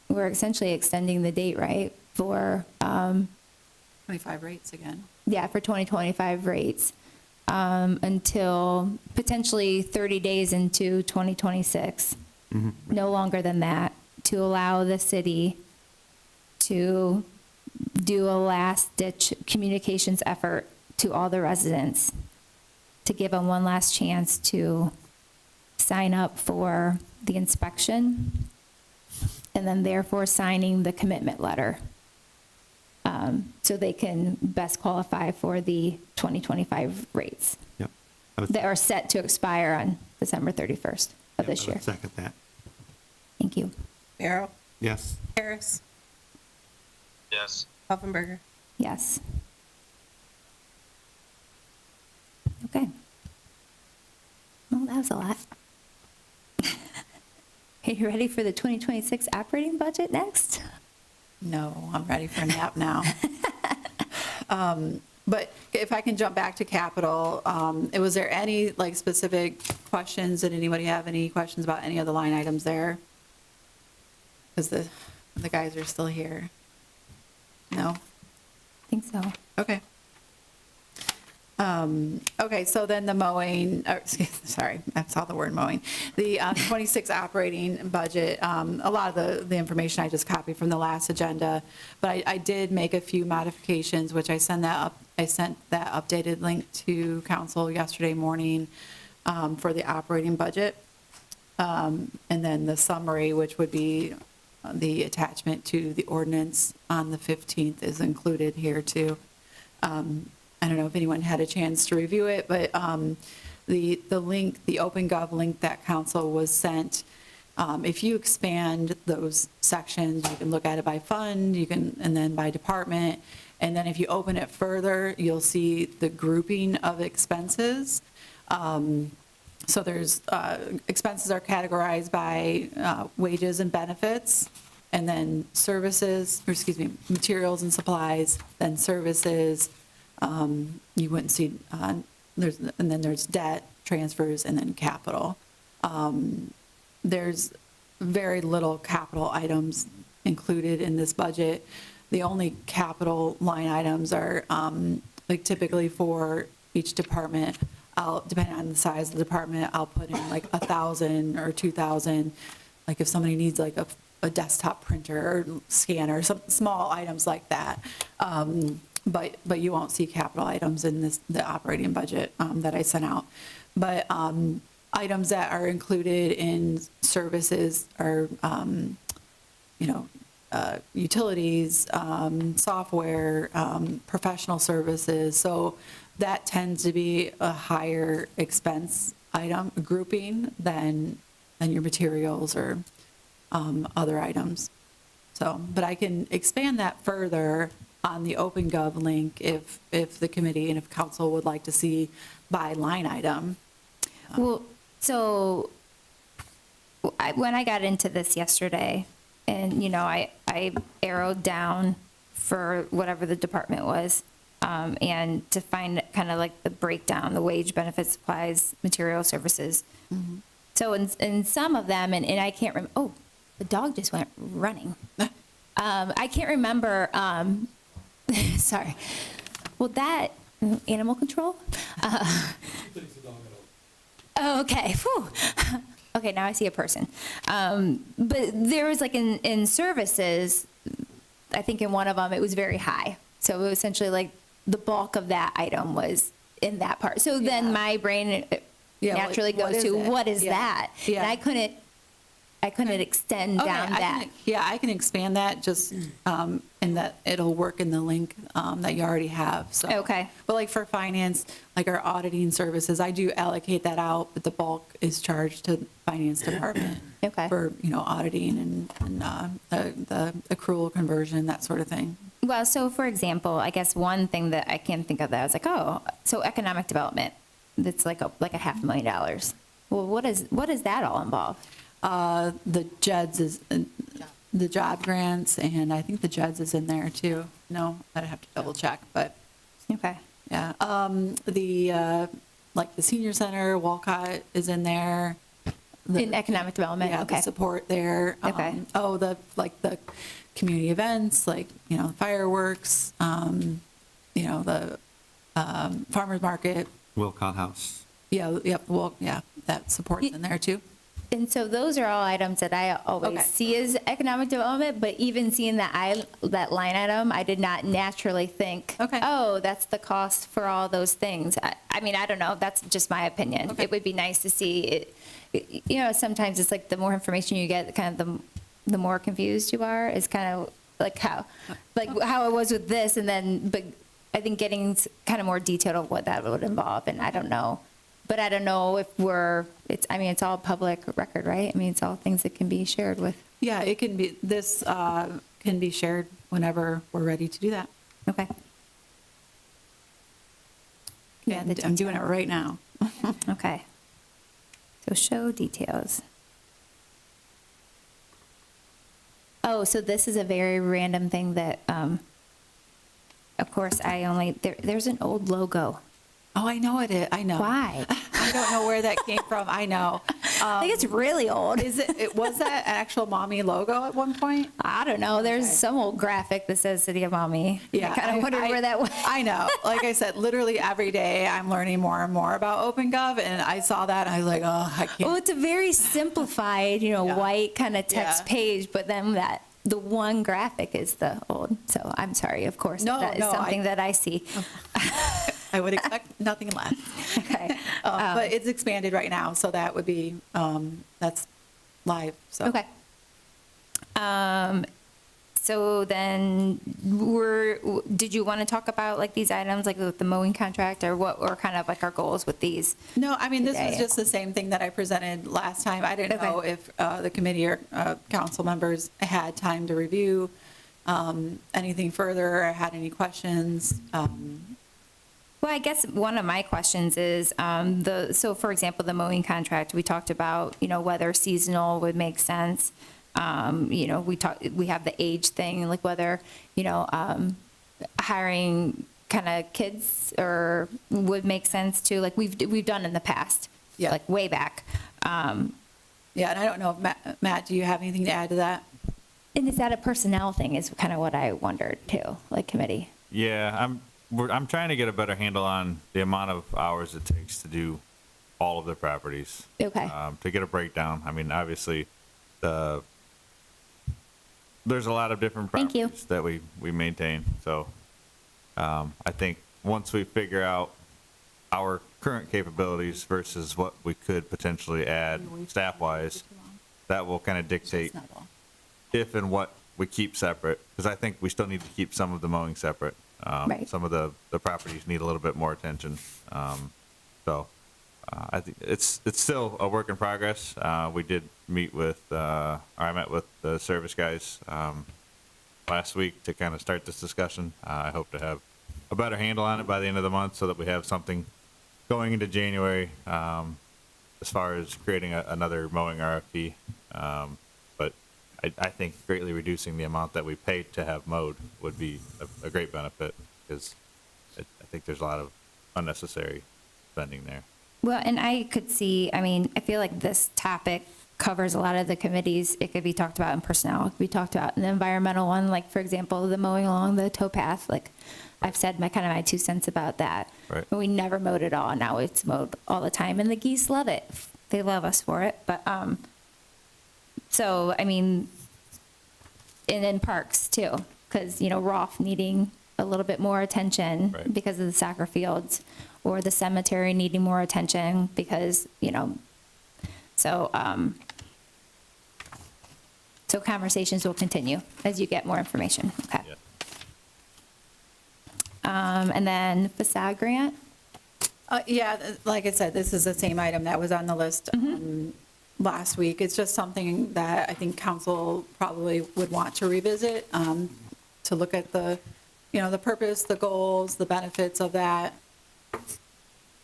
We're essentially extending the date, right, for, 25 rates again. yeah, for 2025 rates until potentially 30 days into 2026. No longer than that, to allow the city to do a last-ditch communications effort to all the residents, to give them one last chance to sign up for the inspection, and then therefore signing the commitment letter, so they can best qualify for the 2025 rates Yep. that are set to expire on December 31st of this I year. would second that. Thank you. Barrow, Yes. Harris, Yes. Hoffenberger. Yes. Okay. Well, that was a lot. Are you ready for the 2026 operating budget next? No, I'm ready for a nap now. But if I can jump back to capital, was there any like specific questions? Did anybody have any questions about any of the line items there? Because the guys are still here. No? I think so. Okay. Okay, so then the mowing, sorry, I saw the word mowing. The 26 operating budget, a lot of the information I just copied from the last agenda, but I did make a few modifications, which I sent that updated link to council yesterday morning for the operating budget. And then the summary, which would be the attachment to the ordinance on the 15th, is included here too. I don't know if anyone had a chance to review it, but the link, the OpenGov link that council was sent, if you expand those sections, you can look at it by fund, and then by department, and then if you open it further, you'll see the grouping of expenses. So there's, expenses are categorized by wages and benefits, and then materials and supplies, then services. You wouldn't see, and then there's debt, transfers, and then capital. There's very little capital items included in this budget. The only capital line items are, like typically for each department, depending on the size of the department, I'll put in like 1,000 or 2,000. Like if somebody needs like a desktop printer or scanner, some small items like that. But you won't see capital items in the operating budget that I sent out. But items that are included in services are, utilities, software, professional services. So that tends to be a higher expense item grouping than your materials or other items. So, but I can expand that further on the OpenGov link if the committee and if council would like to see by line item. Well, so when I got into this yesterday, and, you know, I arrowed down for whatever the department was, and to find kind of like the breakdown, the wage, benefits, supplies, material, services. So in some of them, and I can't remember, oh, the dog just went running. I can't remember, sorry. Well, that, animal control? Oh, okay. Phew. Okay, now I see a person. But there was like in services, I think in one of them, it was very high. So it was essentially like the bulk of that item was in that part. So then my brain Yeah, like, naturally what goes is to, it? what is Yeah. that? Yeah. And I couldn't extend Okay, down that. Yeah, I can expand that just, and that it'll work in the link that you already have, so. Okay. But like for finance, like our auditing services, I do allocate that out, but the bulk is charged to finance department. Okay. For, auditing and the accrual conversion, that sort of thing. Well, so for example, I guess one thing that I can think of that I was like, oh, so economic development, that's like a $500,000. Well, what does that all involve? The JEDS is, the job grants, and I think the JEDS is in there too. No, I'd have to double check, but Okay. yeah. Like the senior center, Walcott is in there. In economic development, Yeah, okay. the support there. Okay. The community events, like, fireworks, the farmer's market. Wilcott House. Yeah, yep, well, yeah, that support's in there too. And so those are all items that I always Okay. see as economic development, but even seeing that line item, I did not naturally think, Okay. oh, that's the cost for all those things. I mean, I don't know, that's just my opinion. Okay. It would be nice to see it, sometimes it's like the more information you get, kind of the more confused you are, is kind of like how it was with this, and then, but I think getting kind of more detailed of what that would involve, and I don't know. But I don't know if it's all public record, right? I mean, it's all things that can be shared with. Yeah, it can be, this can be shared whenever we're ready to do that. Okay. Yeah, And the I'm doing it detail. right now. Okay. So show details. Oh, so this is a very random thing that, of course, there's an old logo. Oh, I know it is, I know. Why? I don't know where that came from, I know. I think it's really old. Was that an actual mommy logo at one point? I don't know. There's some old graphic that says City of Mommy. Yeah, I kind of wondered where that was. I know. Like I said, literally every day I'm learning more and more about OpenGov, and I saw that and I was like, oh, I can't. Well, it's a very simplified, white kind of text Yeah. page, but then the one graphic is the old. So I'm sorry, of course, No, that is no, something that I see. I would expect nothing less. Okay. But it's expanded right now, so that would be, that's live, so. Okay. So then did you want to talk about like these items, like with the mowing contract, or what were kind of like our goals with these? No, I mean, this was Today. just the same thing that I presented last time. I didn't Okay. know if the committee or council members had time to review anything further or had any questions. Well, I guess one of my questions is, so for example, the mowing contract, we talked about, whether seasonal would make sense. We have the age thing, like whether, hiring kind of kids or would make sense too, like we've done in the past. Yeah. Like way back. Yeah, and I don't know if Matt, do you have anything to add to that? And is that a personnel thing is kind of what I wondered too, like committee? Yeah, I'm trying to get a better handle on the amount of hours it takes to do all of the properties. Okay. To get a breakdown. I mean, obviously, there's a lot of different Thank you. properties that we maintain. So I think once we figure out our current capabilities versus what we could potentially add staff-wise, that will kind of dictate if and what we keep separate, because I think we still need to keep some of the mowing separate. Right. Some of the properties need a little bit more attention. I think it's still a work in progress. We did meet with, or I met with the service guys last week to kind of start this discussion. I hope to have a better handle on it by the end of the month so that we have something going into January to as far as creating another mowing RFP. But I think greatly reducing the amount that we pay to have mowed would be a great benefit, because I think there's a lot of unnecessary spending there. Well, and I could see, I mean, I feel like this topic covers a lot of the committees. It could be talked about in personnel, it could be talked about in the environmental one, like, for example, the mowing along the towpath. Like, I've said my 2 cents about that. Right. We never mowed it all. Now it's mowed all the time, and the geese love it. They love us for it. But, so, I mean, and in parks too, because, Rolf needing a little bit more attention Right. because of the soccer fields, or the cemetery needing more attention because, so, so conversations will continue as you get more information. Okay. Yeah. And then facade grant. Yeah, like I said, this is the same item that was on the list last week. It's just something that I think council probably would want to revisit, to look at the, the purpose, the goals, the benefits of that.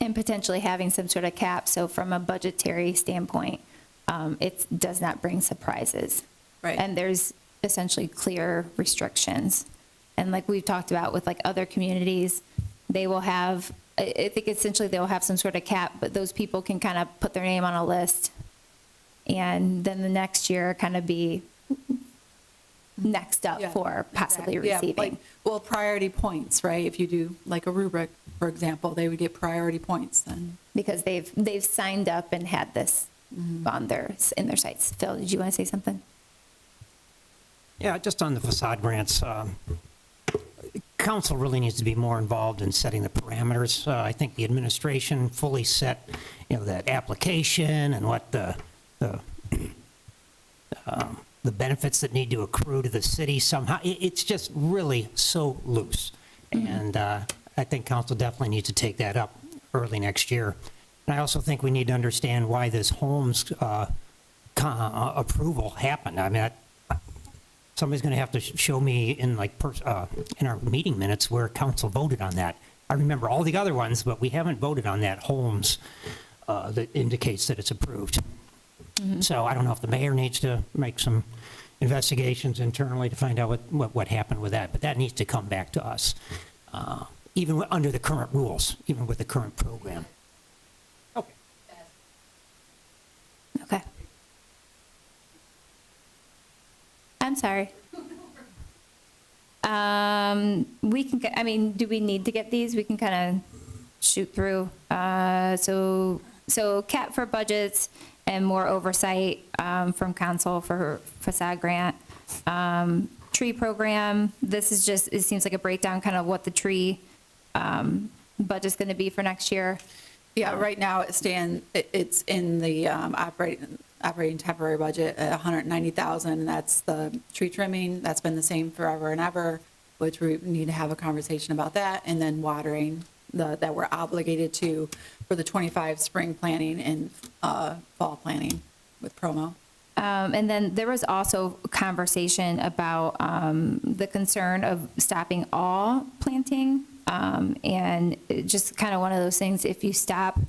And potentially having some sort of cap, so from a budgetary standpoint, it does not bring surprises. Right. And there's essentially clear restrictions. And like we've talked about with like other communities, they will have, I think essentially they'll have some sort of cap, but those people can kind of put their name on a list. And then the next year kind of be next up Yeah, for possibly exactly. Yeah, receiving. well, priority points, right? If you do like a rubric, for example, they would get priority points then. Because they've signed up and had this on in their sites. Phil, did you want to say something? Yeah, just on the facade grants, council really needs to be more involved in setting the parameters. I think the administration fully set, that application and what the benefits that need to accrue to the city somehow. It's just really so loose. And I think council definitely needs to take that up early next year. And I also think we need to understand why this Holmes approval happened. I mean, somebody's going to have to show me in in our meeting minutes where council voted on that. I remember all the other ones, but we haven't voted on that Holmes that indicates that it's approved. So I don't know if the mayor needs to make some investigations internally to find out what happened with that, but that needs to come back to us, even under the current rules, even with the current program. Okay. Okay. I'm sorry. We can, I mean, do we need to get these? We can kind of shoot through. So cap for budgets and more oversight from council for facade grant. Tree program, this is just, it seems like a breakdown kind of what the tree budget's going to be for next year. Yeah, right now it's in the operating temporary budget at 190,000. That's the tree trimming. That's been the same forever and ever, which we need to have a conversation about that. And then watering that we're obligated to for the 25 spring planting and fall planting with promo. And then there was also conversation about the concern of stopping all planting. And just kind of one of those things, if you stop,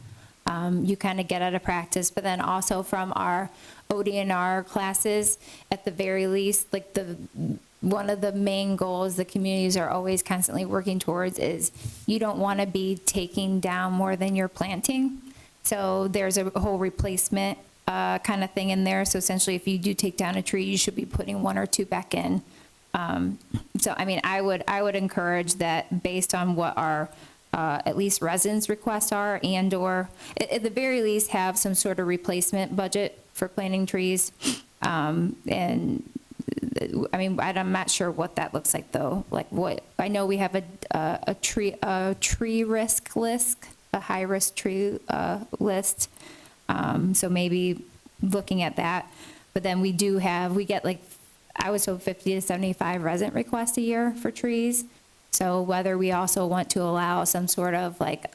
you kind of get out of practice. But then also from our ODNR classes, at the very least, like one of the main goals the communities are always constantly working towards is you don't want to be taking down more than you're planting. So there's a whole replacement kind of thing in there. So essentially, if you do take down a tree, you should be putting 1 or 2 back in. So, I mean, I would encourage that based on what our at least residents' requests are, and/or at the very least have some sort of replacement budget for planting trees. And I mean, I'm not sure what that looks like though. Like what I know, we have a tree risk list, a high risk tree list. So maybe looking at that. But then we get like, I was told 50 to 75 resident requests a year for trees. So whether we also want to allow some sort of like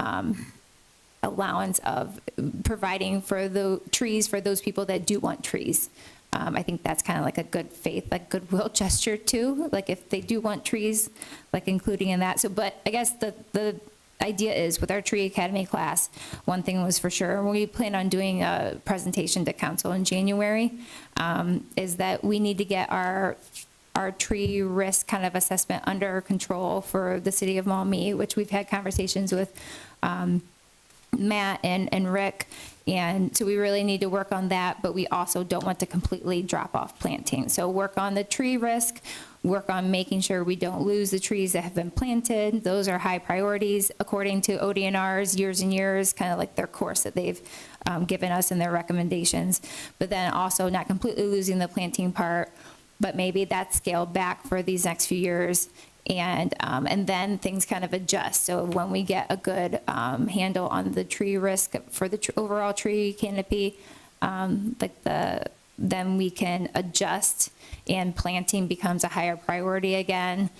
allowance of providing for the trees for those people that do want trees. I think that's kind of like a good faith, like goodwill gesture too. Like if they do want trees, like including in that. So, but I guess the idea is with our Tree Academy class, one thing was for sure, we plan on doing a presentation to council in January, is that we need to get our tree risk kind of assessment under control for the city of Maumee, which we've had conversations with Matt and Rick. And so we really need to work on that, but we also don't want to completely drop off planting. So work on the tree risk, work on making sure we don't lose the trees that have been planted. Those are high priorities according to ODNR's years and years, kind of like their course that they've given us in their recommendations. But then also not completely losing the planting part, but maybe that's scaled back for these next few years. And then things kind of adjust. So when we get a good handle on the tree risk for the overall tree canopy, then we can adjust, and planting becomes a higher priority again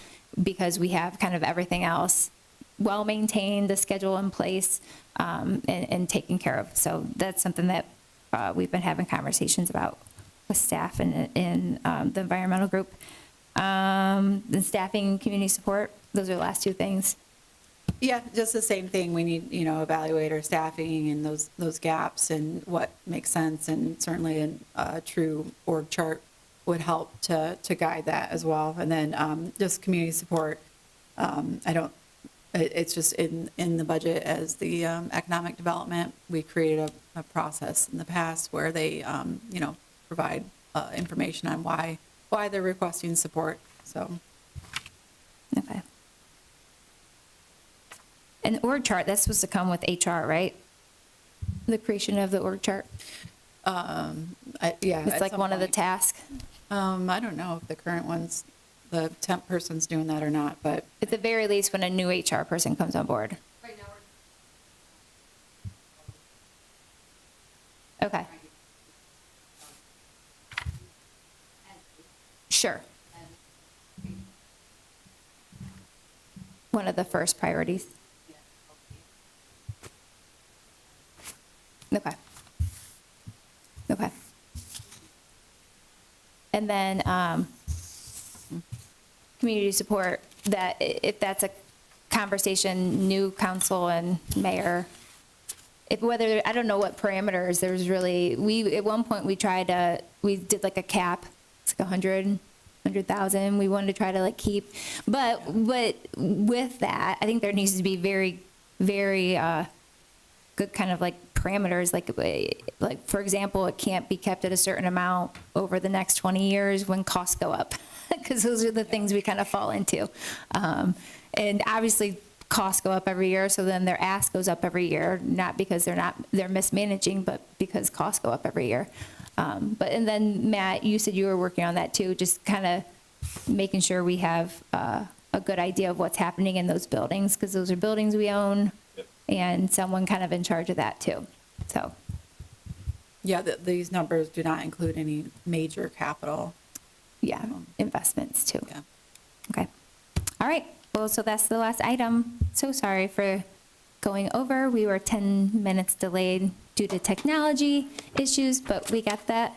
because we have kind of everything else well maintained, the schedule in place, and taken care of. So that's something that we've been having conversations about with staff and in the environmental group. The staffing and community support, those are the last two things. Yeah, just the same thing. We need, evaluate our staffing and those gaps and what makes sense. And certainly a true org chart would help to guide that as well. And then just community support. It's just in the budget as the economic development. We created a process in the past where they, provide information on why they're requesting support. So. Okay. And the org chart, that's supposed to come with HR, right? The creation of the org chart? Yeah. It's at like some one of the point. tasks. I don't know if the current one's, the temp person's doing that or not, but At the very least, when a new HR person comes on board. Okay. Sure. One of the first priorities. Okay. Okay. And then community support, that if that's a conversation, new council and mayor, if whether, I don't know what parameters, there's really, at one point we did like a cap, it's like 100,000. We wanted to try to like keep, but with that, I think there needs to be very, very good kind of like parameters, like for example, it can't be kept at a certain amount over the next 20 years when costs go up, because those are the things we kind of fall into. And obviously costs go up every year, so then their ask goes up every year, not because they're mismanaging, but because costs go up every year. And then Matt, you said you were working on that too, just kind of making sure we have a good idea of what's happening in those buildings, because those are buildings we own, and someone kind of in charge of that too. So, yeah, these numbers do not include any major capital. yeah, investments too. Yeah. Okay. All right. Well, so that's the last item. So sorry for going over. We were 10 minutes delayed due to technology issues, but we got that.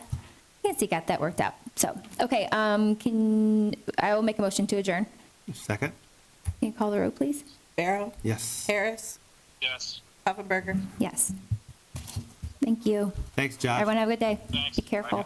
Nancy got that worked out. So, okay. I will make a motion to adjourn. Second? Can you call the roll, please? Barrow, Yes. Harris, Yes. Pufferberger. Yes. Thank you. Thanks, Josh. Everyone have a good day. Be careful.